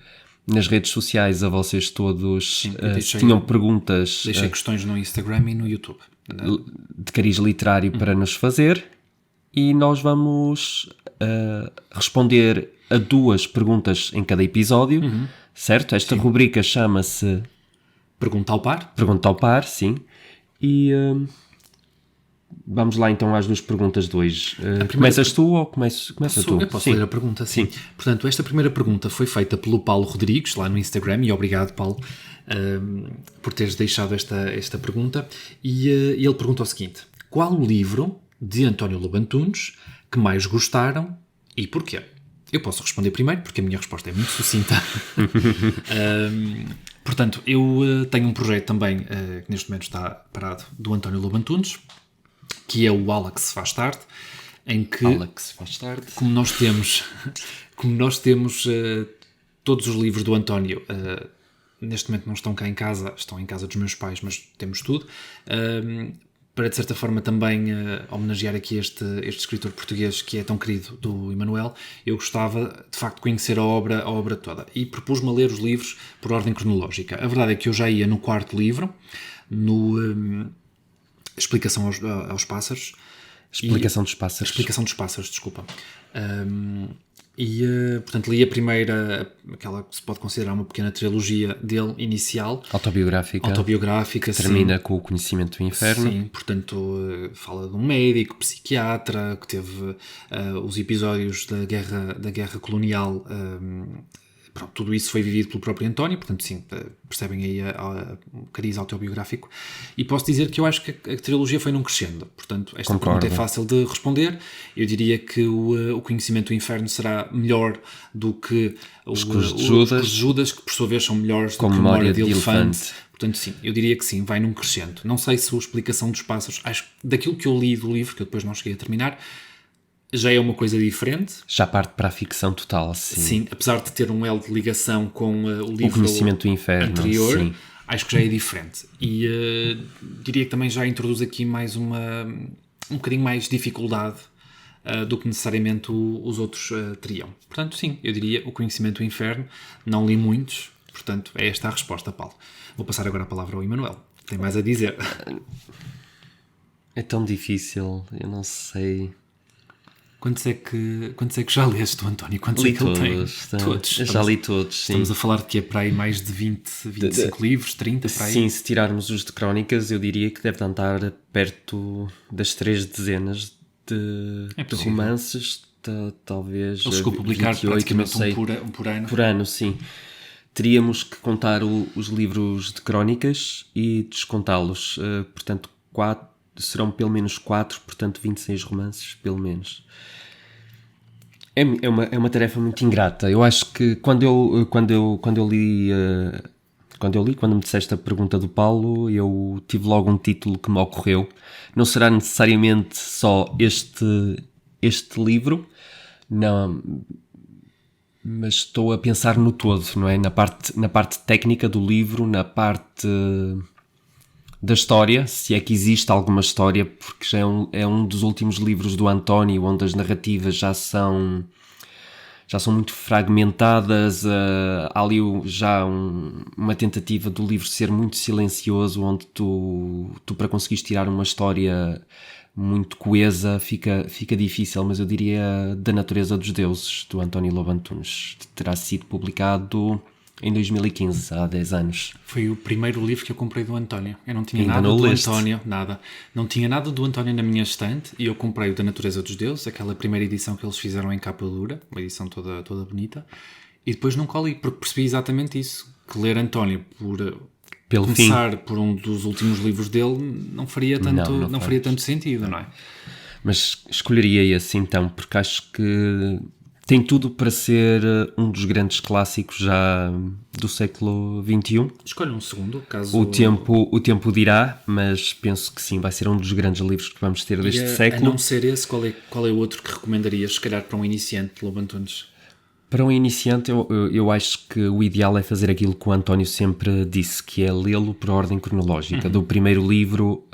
nas redes sociais a vocês todos se tinham perguntas. Deixei questões no Instagram e no YouTube. De cariz literário para nos fazer e nós vamos responder a 2 perguntas em cada episódio, certo? Esta rubrica chama-se Pergunta ao par. Pergunta ao par, sim. E vamos lá então às 2 perguntas de hoje. Começas tu ou começa tu? Eu posso ler a pergunta, sim. Portanto, esta primeira pergunta foi feita pelo Paulo Rodrigues, lá no Instagram, e obrigado, Paulo, por teres deixado esta pergunta. E ele pergunta o seguinte: qual o livro de António Lobo Antunes que mais gostaram e porquê? Eu posso responder primeiro, porque a minha resposta é muito sucinta. Portanto, eu tenho um projeto também, que neste momento está parado, do António Lobo Antunes, que é o Alex Faz Tarde, em que, como nós temos todos os livros do António, neste momento não estão cá em casa, estão em casa dos meus pais, mas temos tudo. para de certa forma também homenagear aqui este escritor português que é tão querido, do Emanuel, eu gostava de facto de conhecer a obra toda e propus-me a ler os livros por ordem cronológica. A verdade é que eu já ia no 4º livro, no Explicação aos Pássaros. Explicação dos Pássaros. Explicação dos Pássaros, desculpa. Portanto, li a primeira, aquela que se pode considerar uma pequena trilogia dele, inicial. Autobiográfica, termina sim. com o Conhecimento do Inferno. Sim, portanto, fala de um médico, psiquiatra, que teve os episódios da guerra colonial. Pronto, tudo isso foi vivido pelo próprio António, portanto, sim, percebem aí o cariz autobiográfico. E posso dizer que eu acho que a trilogia foi num crescendo. Portanto, esta pergunta é fácil de responder. Eu diria que o Conhecimento do Inferno será melhor do que os de Judas, que por sua vez são melhores do que Memória de Elefante. Portanto, sim, eu diria que sim, vai num crescendo. Não sei se a Explicação dos Pássaros, acho que daquilo que eu li do livro, que eu depois não cheguei a terminar, já é uma coisa diferente. Já parte para a ficção total, sim. Sim, apesar de ter um elo de ligação com o livro Conhecimento do Inferno, anterior, sim. Acho que já é diferente. E diria que também já introduz aqui mais um bocadinho mais dificuldade do que necessariamente os outros teriam. Portanto, sim, eu diria o Conhecimento do Inferno. Não li muitos, portanto, é esta a resposta, Paulo. Vou passar agora a palavra ao Emanuel. Tem mais a dizer. É tão difícil, eu não sei... Quantos é que já leste tu, António? Quantos li é que ele tem? Todos. Já li todos, sim. Estamos a falar de que é para aí mais de 25 livros, 30 para aí? Sim, se tirarmos os de crónicas, eu diria que deve andar perto das 3 dezenas de romances, talvez. Ele chegou a publicar 28, praticamente não sei, um por ano. Por ano, sim. Teríamos que contar os livros de crónicas e descontá-los. Portanto, serão pelo menos 4, portanto 26 romances, pelo menos. É uma tarefa muito ingrata. Eu acho que quando me disseste a pergunta do Paulo, eu tive logo um título que me ocorreu. Não será necessariamente só este livro, não, mas estou a pensar no todo, não é? Na parte técnica do livro, na parte da história, se é que existe alguma história, porque já é um dos últimos livros do António, onde as narrativas já são muito fragmentadas. Há ali uma tentativa do livro ser muito silencioso, onde tu para conseguires tirar uma história muito coesa fica difícil, mas eu diria Da Natureza dos Deuses, do António Lobo Antunes. Terá sido publicado em 2015, há 10 anos. Foi o primeiro livro que eu comprei do António. Eu não tinha nada do António, nada. Não tinha nada do António na minha estante e eu comprei o Da Natureza dos Deuses, aquela primeira edição que eles fizeram em capa dura, uma edição toda bonita, e depois nunca li, porque percebi exatamente isso, que ler António pelo começar fim, por um dos últimos livros dele não faria tanto sentido, não é? Mas escolheria esse então, porque acho que tem tudo para ser um dos grandes clássicos já do século XXI. Escolha um segundo, caso... O tempo dirá, mas penso que sim, vai ser um dos grandes livros que vamos ter deste século. A não ser esse, qual é o outro que recomendarias, se calhar para um iniciante de Lobo Antunes? Para um iniciante, eu acho que o ideal é fazer aquilo que o António sempre disse, que é lê-lo por ordem cronológica, do primeiro livro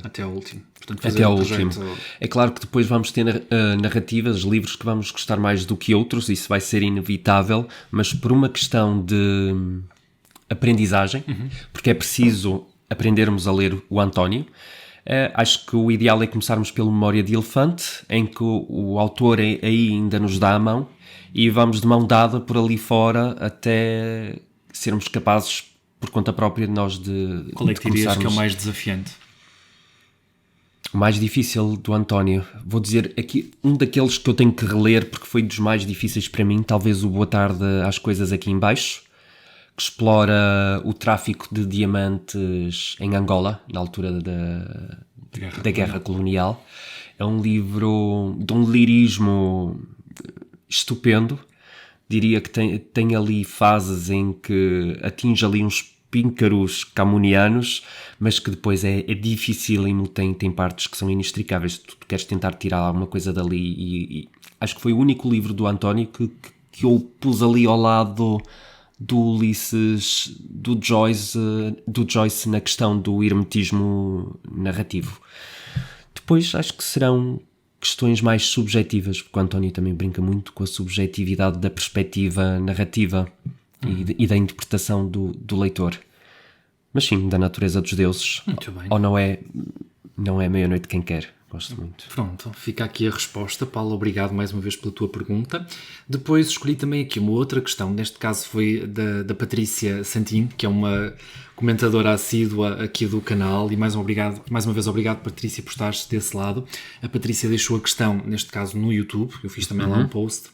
até ao último. Portanto, até ao último. É claro que depois vamos ter narrativas, livros que vamos gostar mais do que outros, isso vai ser inevitável, mas por uma questão de aprendizagem, porque é preciso aprendermos a ler o António. Acho que o ideal é começarmos pela Memória de Elefante, em que o autor aí ainda nos dá a mão, e vamos de mão dada por ali fora até sermos capazes, por conta própria, de nós de Qual é que dirias que é o mais desafiante? O mais difícil do António, vou dizer aqui um daqueles que eu tenho que reler porque foi dos mais difíceis para mim, talvez o Boa Tarde às Coisas Aqui em Baixo, que explora o tráfico de diamantes em Angola, na altura da Guerra Colonial. É um livro de um lirismo estupendo, diria que tem ali fases em que atinge ali uns píncaros camunianos, mas que depois é dificílimo, tem partes que são inextricáveis, tu queres tentar tirar alguma coisa dali, e acho que foi o único livro do António que eu pus ali ao lado do Ulisses, do Joyce na questão do hermetismo narrativo. Depois acho que serão questões mais subjetivas, porque o António também brinca muito com a subjetividade da perspectiva narrativa e da interpretação do leitor. Mas sim, da natureza dos deuses. Muito bem. Ou não é Meia-Noite Quem Quer. Gosto muito. Pronto, fica aqui a resposta. Paulo, obrigado mais uma vez pela tua pergunta. Depois escolhi também aqui uma outra questão, neste caso foi da Patrícia Santin, que é uma comentadora assídua aqui do canal, e mais uma vez obrigado, Patrícia, por estares desse lado. A Patrícia deixou a questão, neste caso no YouTube, eu fiz também lá um post.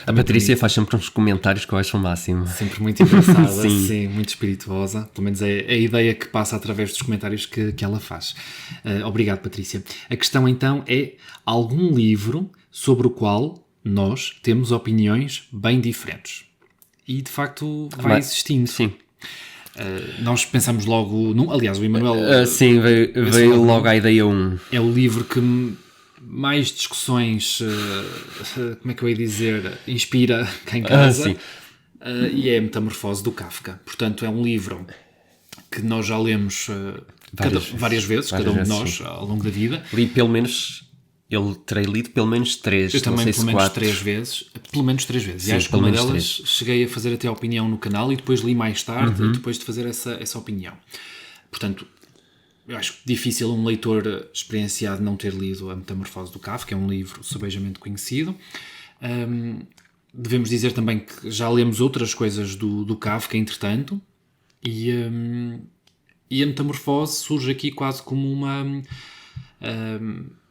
A Patrícia faz sempre uns comentários que eu acho o máximo. Sempre muito engraçada, Sim. sim, muito espirituosa. Pelo menos é a ideia que passa através dos comentários que ela faz. Obrigado, Patrícia. A questão então é algum livro sobre o qual nós temos opiniões bem diferentes. E de facto vai existindo. Sim. Nós pensamos logo num. Aliás, o Emanuel. Sim, veio logo a ideia 1. É o livro que mais discussões, como é que eu ia dizer, inspira cá em casa, e é a Metamorfose do Kafka. Portanto, é um livro que nós já lemos várias vezes, cada um de nós, sim, ao longo da vida. Li pelo menos, terei lido pelo menos 3, eu também, não sei pelo se menos 4. 3 vezes, pelo menos 3 vezes. Sim, e acho que pelo uma menos delas 3. cheguei a fazer até a opinião no canal e depois li mais tarde, depois de fazer essa opinião. Portanto, eu acho difícil um leitor experienciado não ter lido A Metamorfose do Kafka, que é um livro subejamente conhecido. Devemos dizer também que já lemos outras coisas do Kafka, entretanto, e a Metamorfose surge aqui quase como uma...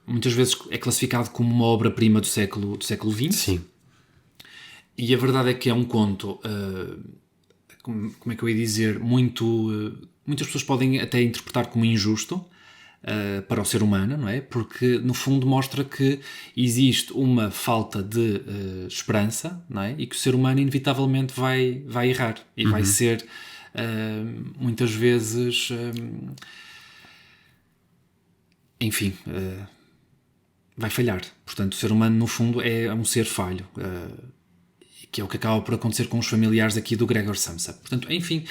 muitas vezes é classificado como uma obra-prima do século XX. Sim. E a verdade é que é um conto, como é que eu ia dizer, muitas pessoas podem até interpretar como injusto para o ser humano, não é? Porque no fundo mostra que existe uma falta de esperança, não é? E que o ser humano inevitavelmente vai errar e vai ser muitas vezes enfim, vai falhar. Portanto, o ser humano no fundo é um ser falho, que é o que acaba por acontecer com os familiares aqui do Gregor Samsa. Portanto, enfim,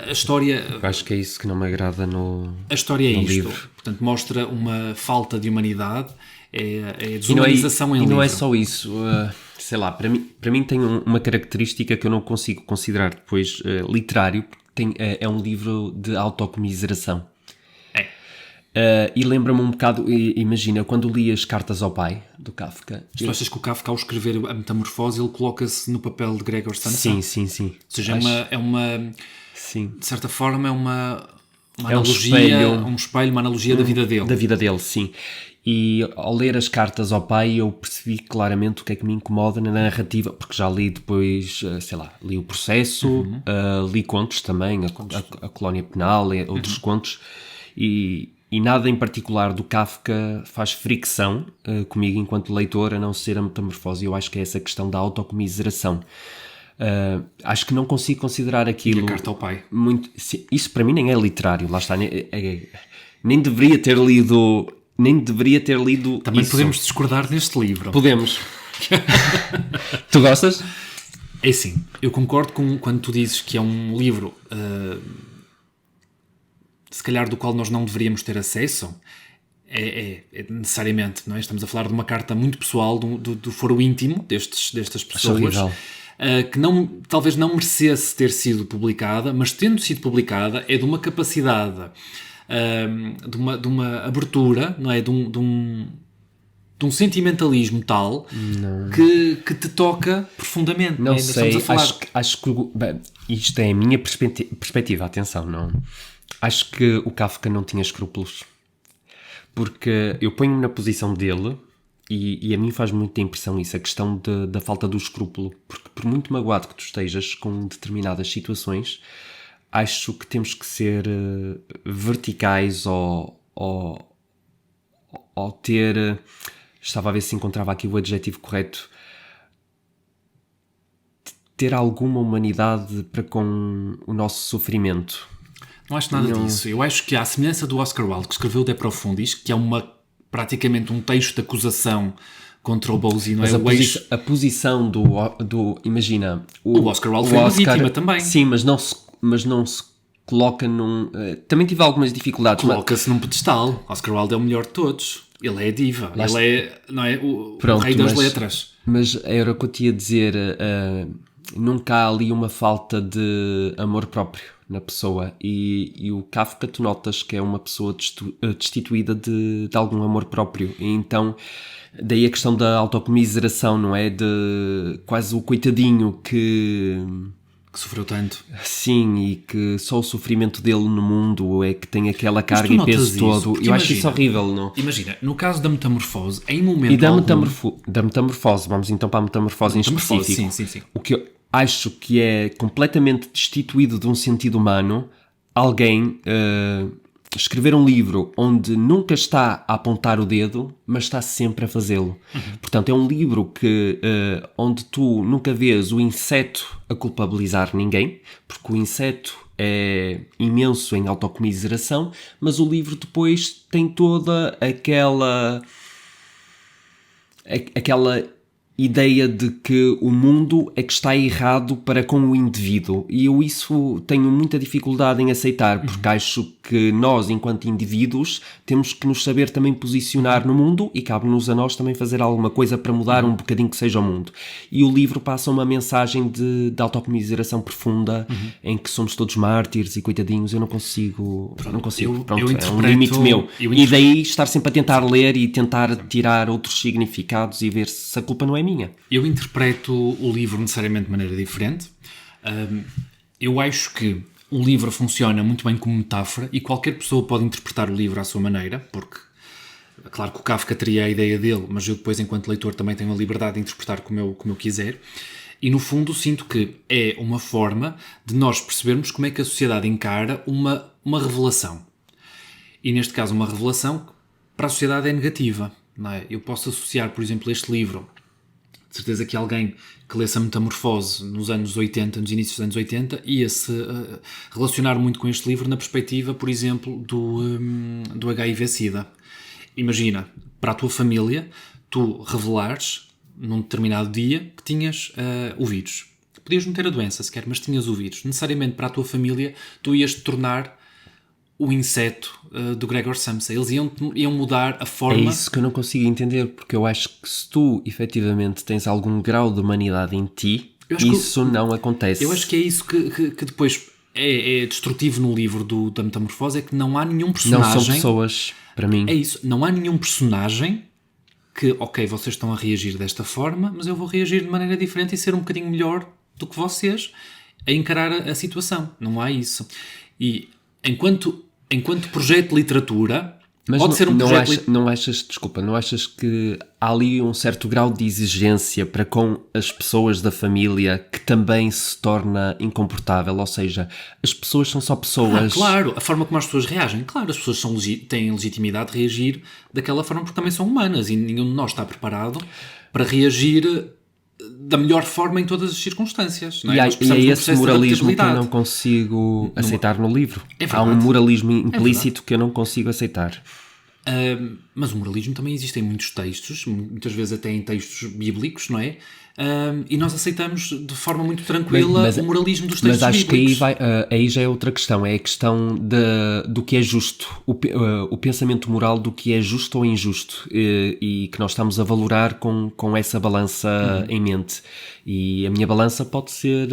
a história... Eu acho que é isso que não me agrada no A história é isto. livro. Portanto, mostra uma falta de humanidade, é a desumanização em livro. E não é só isso. Sei lá, para mim tem uma característica que eu não consigo considerar depois literário, porque é um livro de autocomiseração. E lembra-me um bocado, imagina, quando li as Cartas ao Pai, do Kafka... Tu achas que o Kafka, ao escrever a Metamorfose, ele coloca-se no papel de Gregor Samsa? Sim. Ou seja, é uma sim. De certa forma, é uma analogia, um espelho, uma analogia da vida dele. Da vida dele, sim. E ao ler as Cartas ao Pai, eu percebi claramente o que é que me incomoda na narrativa, porque já li depois, sei lá, li o Processo, li contos também, a Colónia Penal, outros contos, e nada em particular do Kafka faz fricção comigo enquanto leitor, a não ser a Metamorfose. Eu acho que é essa questão da autocomiseração. Acho que não consigo considerar aquilo... E a Carta ao Pai. Muito, isso para mim nem é literário, lá está. Nem deveria ter lido Também isso. podemos discordar neste livro. Podemos. Tu gostas? É sim, eu concordo quando tu dizes que é um livro... se calhar do qual nós não deveríamos ter acesso, é necessariamente, não é? Estamos a falar de uma carta muito pessoal, do foro íntimo destas pessoas, que talvez não merecesse ter sido publicada, mas tendo sido publicada é de uma capacidade, de uma abertura, não é? De um sentimentalismo tal que te toca profundamente. Não é? sei, acho que isto é a minha perspectiva, atenção, não... Acho que o Kafka não tinha escrúpulos, porque eu ponho-me na posição dele e a mim faz muita impressão isso, a questão da falta do escrúpulo, porque por muito magoado que tu estejas com determinadas situações, acho que temos que ser verticais ou ter... Estava a ver se encontrava aqui o adjetivo correto. Ter alguma humanidade para com o nosso sofrimento. Não acho nada disso. Eu acho que, à semelhança do Oscar Wilde, que escreveu De Profundis, que é praticamente um texto de acusação contra o Bosie, não é? Mas a posição do imagina, O Oscar Wilde foi uma vítima também. Sim, mas não se coloca num... também tive algumas dificuldades. Coloca-se num pedestal. Oscar Wilde é o melhor de todos. Ele é a diva. Ele é, não é, o rei das letras. Mas era o que eu te ia dizer. Nunca há ali uma falta de amor próprio na pessoa. E o Kafka, tu notas que é uma pessoa destituída de algum amor próprio. E então, daí a questão da autocomiseração, não é? De quase o coitadinho que sofreu tanto. Sim, e que só o sofrimento dele no mundo é que tem aquela carga e peso todo. Eu acho isso horrível, não? Imagina, no caso da metamorfose, em momento e da metamorfose, vamos então para a metamorfose em específico. Sim. O que eu acho que é completamente destituído de um sentido humano, alguém escrever um livro onde nunca está a apontar o dedo, mas está sempre a fazê-lo. Portanto, é um livro onde tu nunca vês o inseto a culpabilizar ninguém, porque o inseto é imenso em autocomiseração, mas o livro depois tem toda aquela ideia de que o mundo é que está errado para com o indivíduo, e eu isso tenho muita dificuldade em aceitar, porque acho que nós, enquanto indivíduos, temos que nos saber também posicionar no mundo, e cabe-nos a nós também fazer alguma coisa para mudar um bocadinho que seja o mundo. E o livro passa uma mensagem de autocomiseração profunda, em que somos todos mártires e coitadinhos. Eu não consigo, é um limite meu. E daí estar sempre a tentar ler e tentar tirar outros significados e ver se a culpa não é minha. Eu interpreto o livro necessariamente de maneira diferente. Eu acho que o livro funciona muito bem como metáfora e qualquer pessoa pode interpretar o livro à sua maneira, porque, claro que o Kafka teria a ideia dele, mas eu depois, enquanto leitor, também tenho a liberdade de interpretar como eu quiser. E, no fundo, sinto que é uma forma de nós percebermos como é que a sociedade encara uma revelação. E, neste caso, uma revelação que para a sociedade é negativa, não é? Eu posso associar, por exemplo, este livro... De certeza que alguém que lesse a Metamorfose nos anos 80, nos inícios dos anos 80, ia-se relacionar muito com este livro na perspectiva, por exemplo, do HIV-Sida. Imagina, para a tua família, tu revelares, num determinado dia, que tinhas o vírus. Podias não ter a doença sequer, mas tinhas o vírus. Necessariamente para a tua família, tu ias-te tornar o inseto do Gregor Samsa. Eles iam mudar a forma... É isso que eu não consigo entender, porque eu acho que se tu efetivamente tens algum grau de humanidade em ti, isso não acontece. Eu acho que é isso que depois é destrutivo no livro da Metamorfose, é que não há nenhum personagem... Não são pessoas, para mim. É isso, não há nenhum personagem que, ok, vocês estão a reagir desta forma, mas eu vou reagir de maneira diferente e ser um bocadinho melhor do que vocês a encarar a situação. Não há isso. E enquanto projeto de literatura, mas pode ser um projeto... Não achas que há ali um certo grau de exigência para com as pessoas da família que também se torna incomportável? Ou seja, as pessoas são só pessoas... Claro, a forma como as pessoas reagem. Claro, as pessoas têm legitimidade de reagir daquela forma porque também são humanas e nenhum de nós está preparado para reagir da melhor forma em todas as circunstâncias. Não é? E é esse moralismo que eu não consigo aceitar no livro. Há um moralismo implícito que eu não consigo aceitar. Mas o moralismo também existe em muitos textos, muitas vezes até em textos bíblicos, não é? E nós aceitamos de forma muito tranquila o moralismo dos textos bíblicos. Mas acho que aí já é outra questão, é a questão do que é justo, o pensamento moral do que é justo ou injusto, e que nós estamos a valorar com essa balança em mente. E a minha balança pode ser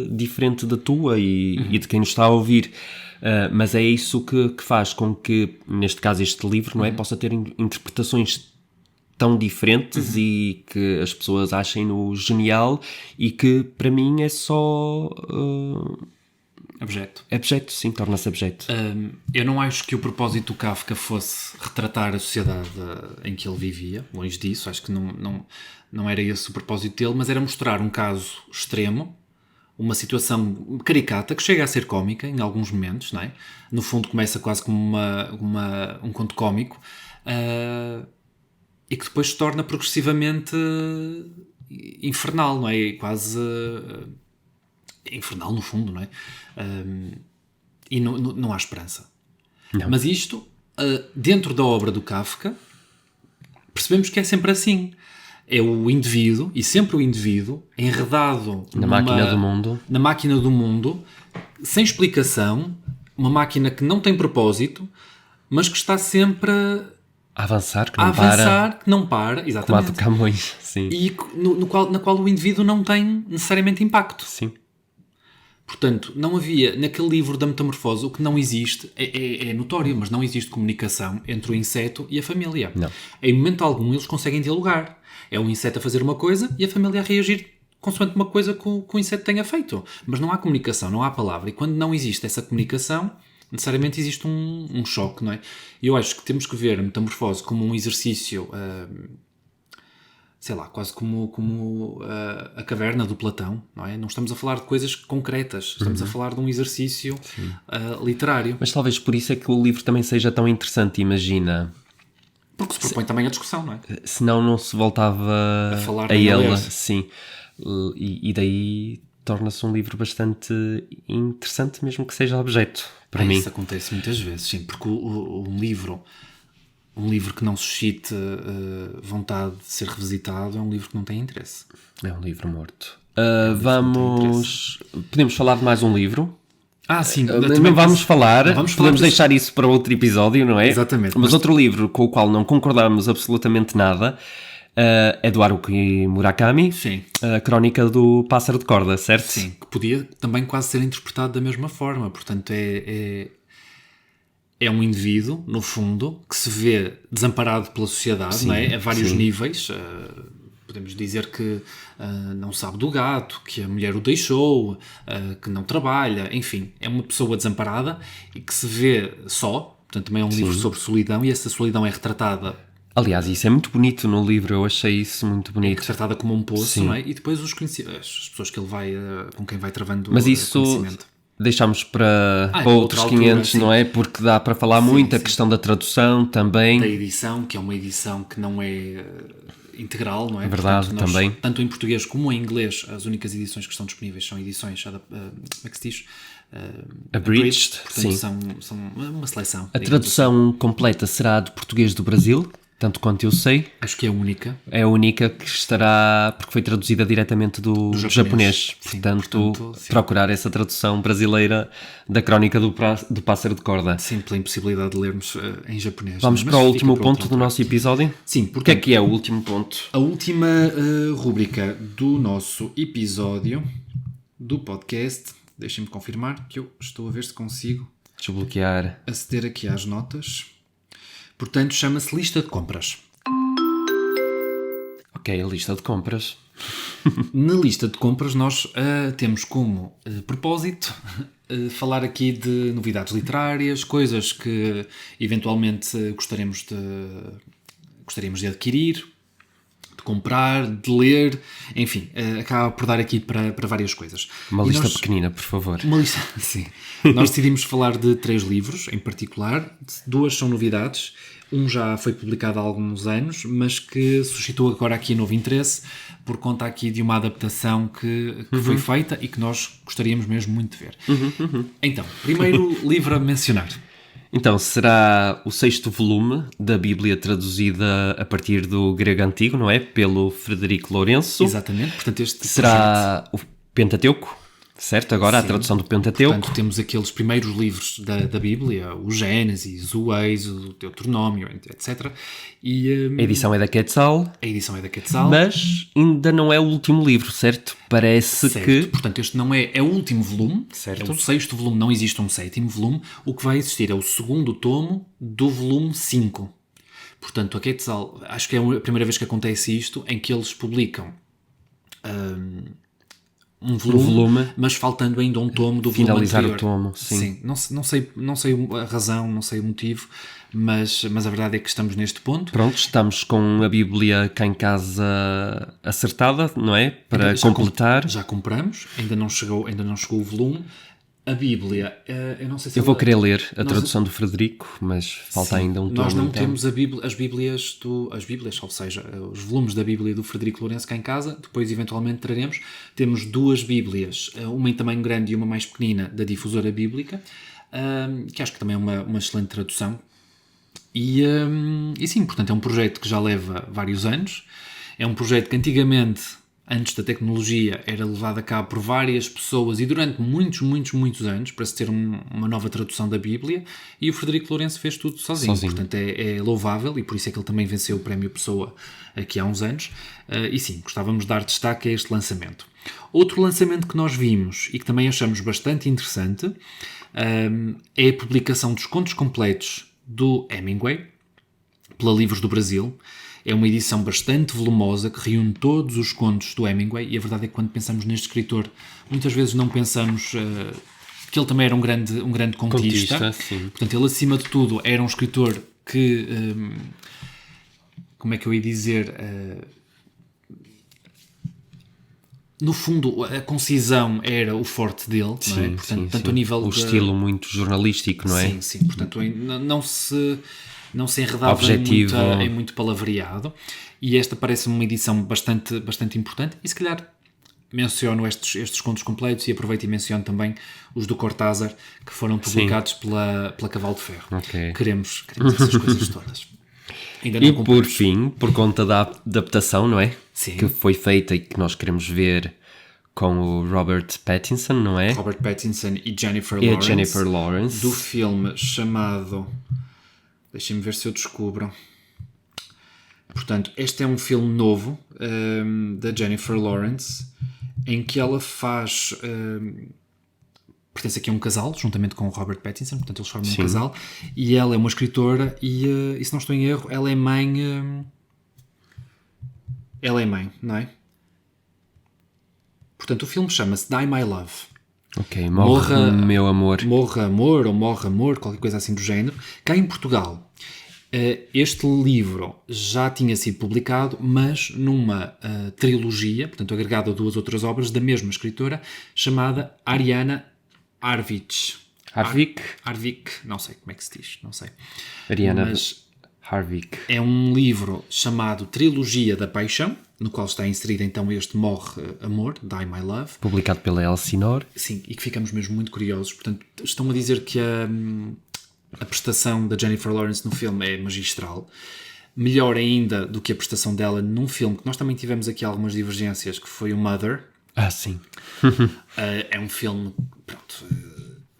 diferente da tua e de quem nos está a ouvir. Mas é isso que faz com que, neste caso, este livro, não é, possa ter interpretações tão diferentes e que as pessoas achem-no genial e que, para mim, é só... Abjeto. Abjeto, sim, torna-se abjeto. Eu não acho que o propósito do Kafka fosse retratar a sociedade em que ele vivia, longe disso, acho que não era esse o propósito dele, mas era mostrar um caso extremo, uma situação caricata, que chega a ser cómica em alguns momentos, não é? No fundo começa quase como um conto cómico, e que depois se torna progressivamente infernal, não é? Quase infernal no fundo, não é? E não há esperança. Não. Mas isto, dentro da obra do Kafka, percebemos que é sempre assim. é o indivíduo, e sempre o indivíduo, enredado Na máquina do mundo. na máquina do mundo, sem explicação, uma máquina que não tem propósito, mas que está sempre A avançar, que a não para. avançar, que não para, Como a do exatamente, Camões. Sim. e na qual o indivíduo não tem necessariamente impacto. Sim. Portanto, não havia, naquele livro da Metamorfose, o que não existe, é notório, mas não existe comunicação entre o inseto e a família. Não. Em momento algum eles conseguem dialogar. É o inseto a fazer uma coisa e a família a reagir consoante uma coisa que o inseto tenha feito. Mas não há comunicação, não há palavra. E quando não existe essa comunicação, necessariamente existe um choque, não é? E eu acho que temos que ver a Metamorfose como um exercício... sei lá, quase como a caverna do Platão, não é? Não estamos a falar de coisas concretas, estamos a falar de um exercício literário. Mas talvez por isso é que o livro também seja tão interessante, imagina. Porque se propõe também a discussão, não é? Senão não se voltava A falar a nem a ele. ler. Sim. E daí torna-se um livro bastante interessante, mesmo que seja objeto, para mim. Isso acontece muitas vezes, sim, porque um livro que não suscite vontade de ser revisitado é um livro que não tem interesse. É um livro morto. Vamos... Podemos falar de mais um livro? Sim. Também vamos falar. Vamos falar Podemos desse- deixar isso para outro episódio, não é? Exatamente. Mas outro livro com o qual não concordamos absolutamente nada é do Haruki Murakami. Sim. A Crónica do Pássaro de Corda, certo? Sim, que podia também quase ser interpretado da mesma forma. Portanto, é um indivíduo, no fundo, que se vê desamparado pela sociedade, não é? A vários níveis. Podemos dizer que não sabe do gato, que a mulher o deixou, que não trabalha, enfim. É uma pessoa desamparada e que se vê só. Portanto, também é um livro sobre solidão e essa solidão é retratada Aliás, isso é muito bonito no livro. Eu achei isso muito bonito. retratada como um poço, Sim. não é? E depois as pessoas que ele vai, com quem vai travando Mas isso conhecimento. deixamos para outra outros altura, 500, sim. não é? Porque dá para falar muito. A sim. questão da tradução também. Da edição, que é uma edição que não é integral, não é? Verdade, Portanto, nós, também. tanto em português como em inglês, as únicas edições que estão disponíveis são edições, como é que se diz? Abridged, Portanto, sim. são uma seleção. A digamos tradução completa será de português do Brasil, tanto quanto eu sei. assim. Acho que é a única. É a única que estará, porque foi traduzida diretamente do japonês. Sim, Portanto, sim. procurar essa tradução brasileira da Crónica do Pássaro de Corda. Sim, pela impossibilidade de lermos em japonês. Vamos Mas para o fica último para ponto outra do altura. nosso episódio? Sim, O que é portanto, que é o último ponto? a última rúbrica do nosso episódio do podcast, deixem-me confirmar que eu estou a ver se consigo Desbloquear. aceder aqui às notas. Portanto, chama-se lista de compras. Ok, a lista de compras. Na lista de compras nós temos como propósito falar aqui de novidades literárias, coisas que eventualmente gostaríamos de adquirir, de comprar, de ler, enfim, acaba por dar aqui para várias coisas. Uma E lista nós- pequenina, por favor. Uma lista, sim. Nós decidimos falar de 3 livros em particular, 2 são novidades, um já foi publicado há alguns anos, mas que suscitou agora aqui novo interesse por conta aqui de uma adaptação que foi feita e que nós gostaríamos mesmo muito de ver. Então, primeiro livro a mencionar. Então, será o 6º volume da Bíblia traduzida a partir do grego antigo, não é? Pelo Frederico Lourenço. Exatamente, portanto este Será o Pentateuco, certo? Agora a Sim. tradução do Pentateuco. Portanto, temos aqueles primeiros livros da Bíblia, o Gênesis, o Êxodo, o Deuteronômio, etc. E A edição é da Quetzal, a edição é da Quetzal. mas ainda não é o último livro, certo? Parece Certo. que... Portanto, este não é o último volume, Certo. é o 6º volume, não existe um 7º volume. O que vai existir é o 2º tomo do volume 5. Portanto, a Quetzal, acho que é a primeira vez que acontece isto, em que eles publicam um volume, mas faltando ainda um tomo do Finalizar volume o anterior. tomo, sim. Não sei a razão, não sei o motivo, mas a verdade é que estamos neste ponto. Pronto, estamos com a Bíblia cá em casa acertada, não é? Para completar. Já compramos, ainda não chegou o volume. A Bíblia, eu não sei se Eu vou ela- querer ler a nós- tradução do Frederico, mas falta Sim, ainda um tomo. Nós não então. temos as Bíblias, ou seja, os volumes da Bíblia do Frederico Lourenço cá em casa, depois eventualmente traremos. Temos 2 Bíblias, uma em tamanho grande e uma mais pequenina, da Difusora Bíblica, que acho que também é uma excelente tradução. E sim, portanto é um projeto que já leva vários anos É um projeto que antigamente, antes da tecnologia, era levado a cabo por várias pessoas e durante muitos anos, para se ter uma nova tradução da Bíblia, e o Frederico Lourenço fez tudo sozinho. Portanto, é louvável, e por isso é que ele também venceu o Prémio Pessoa aqui há uns anos. E sim, gostávamos de dar destaque a este lançamento. Outro lançamento que nós vimos e que também achamos bastante interessante é a publicação dos contos completos do Hemingway, pela Livros do Brasil. É uma edição bastante volumosa que reúne todos os contos do Hemingway, e a verdade é que quando pensamos neste escritor, muitas vezes não pensamos que ele também era um grande contista. Sim. Portanto, ele acima de tudo era um escritor que, como é que eu ia dizer, no fundo a concisão era o forte dele, não é? Portanto, tanto a nível o estilo muito jornalístico, não é? Sim, portanto não se enredava em muito palavreado, e esta parece-me uma edição bastante importante, e se calhar menciono estes contos completos e aproveito e menciono também os do Cortázar, que foram publicados pela Cavalo de Ferro. Okay. Queremos essas coisas todas. Ainda não e compramos. por fim, por conta da adaptação, não é? Sim. Que foi feita e que nós queremos ver com o Robert Pattinson, não é? Robert Pattinson e Jennifer Lawrence. Do filme chamado... Deixem-me ver se eu descubro. Portanto, este é um filme novo da Jennifer Lawrence, em que ela faz... pertence aqui a um casal, juntamente com o Robert Pattinson, portanto eles formam um casal, e ela é uma escritora e se não estou em erro, ela é mãe, não é? Portanto, o filme chama-se Die My Love. Ok, morra meu amor. Morra amor ou morra amor, qualquer coisa assim do género. Cá em Portugal, este livro já tinha sido publicado, mas numa trilogia, portanto agregado a 2 outras obras da mesma escritora, chamada Ariana Harvich, não sei como é que se diz, não sei. Ariana Harvich. É um livro chamado Trilogia da Paixão, no qual está inserido então este Morre Amor, Die My Love. Publicado pela Elsinore. Sim, e que ficamos mesmo muito curiosos. Portanto, estão a dizer que a prestação da Jennifer Lawrence no filme é magistral. Melhor ainda do que a prestação dela num filme que nós também tivemos aqui algumas divergências, que foi o Mother. Sim. É um filme, pronto,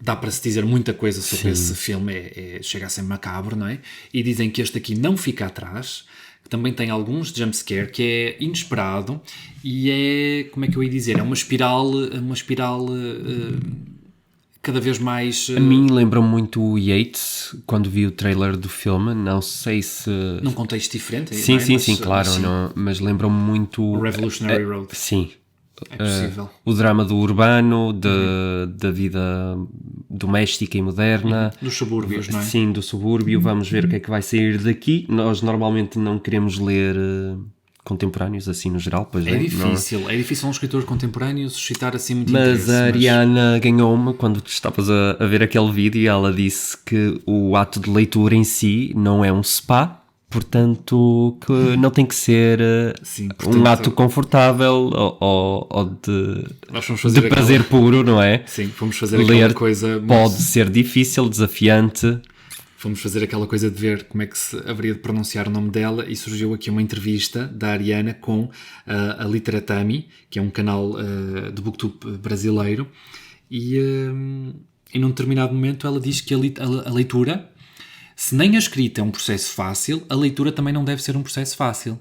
dá para se dizer muita coisa sobre esse filme, chega a ser macabro, não é? E dizem que este aqui não fica atrás, que também tem alguns jumpscare, que é inesperado e é, como é que eu ia dizer, é uma espiral cada vez mais... A mim lembra muito o Yates, quando vi o trailer do filme, não sei se... Num contexto diferente? Sim, não é? sim, claro, mas lembra-me muito... O Revolutionary Road. Sim. É possível. O drama do urbano, da vida doméstica e moderna. Dos subúrbios, não é? Sim, do subúrbio. Vamos ver o que é que vai sair daqui. Nós normalmente não queremos ler contemporâneos assim no geral. Pois é difícil. É difícil um escritor contemporâneo suscitar assim muito interesse. Mas a Ariana ganhou-me quando estavas a ver aquele vídeo, e ela disse que o ato de leitura em si não é um spa. Portanto, que não tem que ser um ato confortável ou de prazer puro, não é? Sim, vamos fazer aquela coisa... Pode ser difícil, desafiante. Fomos fazer aquela coisa de ver como é que se haveria de pronunciar o nome dela, e surgiu aqui uma entrevista da Ariana com a Literatami, que é um canal de booktube brasileiro, e num determinado momento ela diz que a leitura... Se nem a escrita é um processo fácil, a leitura também não deve ser um processo fácil.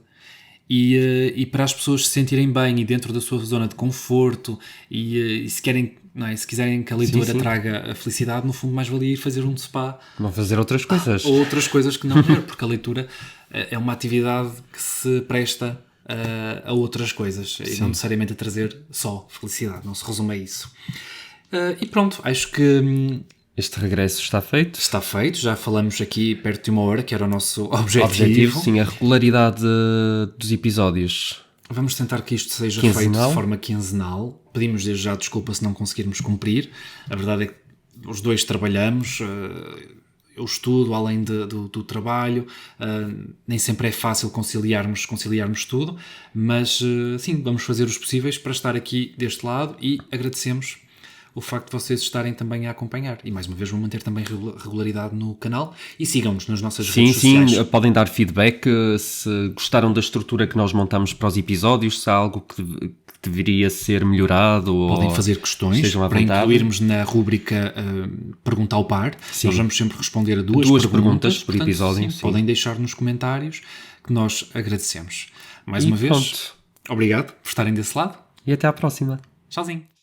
E para as pessoas se sentirem bem e dentro da sua zona de conforto, e se querem, não é, se quiserem que a leitura traga a felicidade, no fundo mais valia ir fazer um spa. Vão fazer outras coisas. Ou outras coisas que não ler, porque a leitura é uma atividade que se presta a outras coisas, e não necessariamente a trazer só felicidade, não se resume a isso. E pronto, acho que... Este regresso está feito? Está feito, já falamos aqui perto de 1 hora, que era o nosso objetivo. Sim, a regularidade dos episódios. Vamos tentar que isto seja feito de forma quinzenal. Pedimos desde já desculpa se não conseguirmos cumprir. A verdade é que os dois trabalhamos, eu estudo além do trabalho, nem sempre é fácil conciliarmos tudo, mas sim, vamos fazer os possíveis para estar aqui deste lado, e agradecemos o facto de vocês estarem também a acompanhar. E mais uma vez vou manter também regularidade no canal e sigam-nos nas nossas redes sociais. Sim, podem dar feedback se gostaram da estrutura que nós montamos para os episódios, se há algo que deveria ser melhorado. Podem fazer questões para incluirmos na rúbrica Pergunta ao Par. Nós vamos sempre responder a duas perguntas por episódio. Sim. Podem deixar nos comentários que nós agradecemos. Mais uma vez, obrigado por estarem desse lado. E até à próxima. Tchauzinho.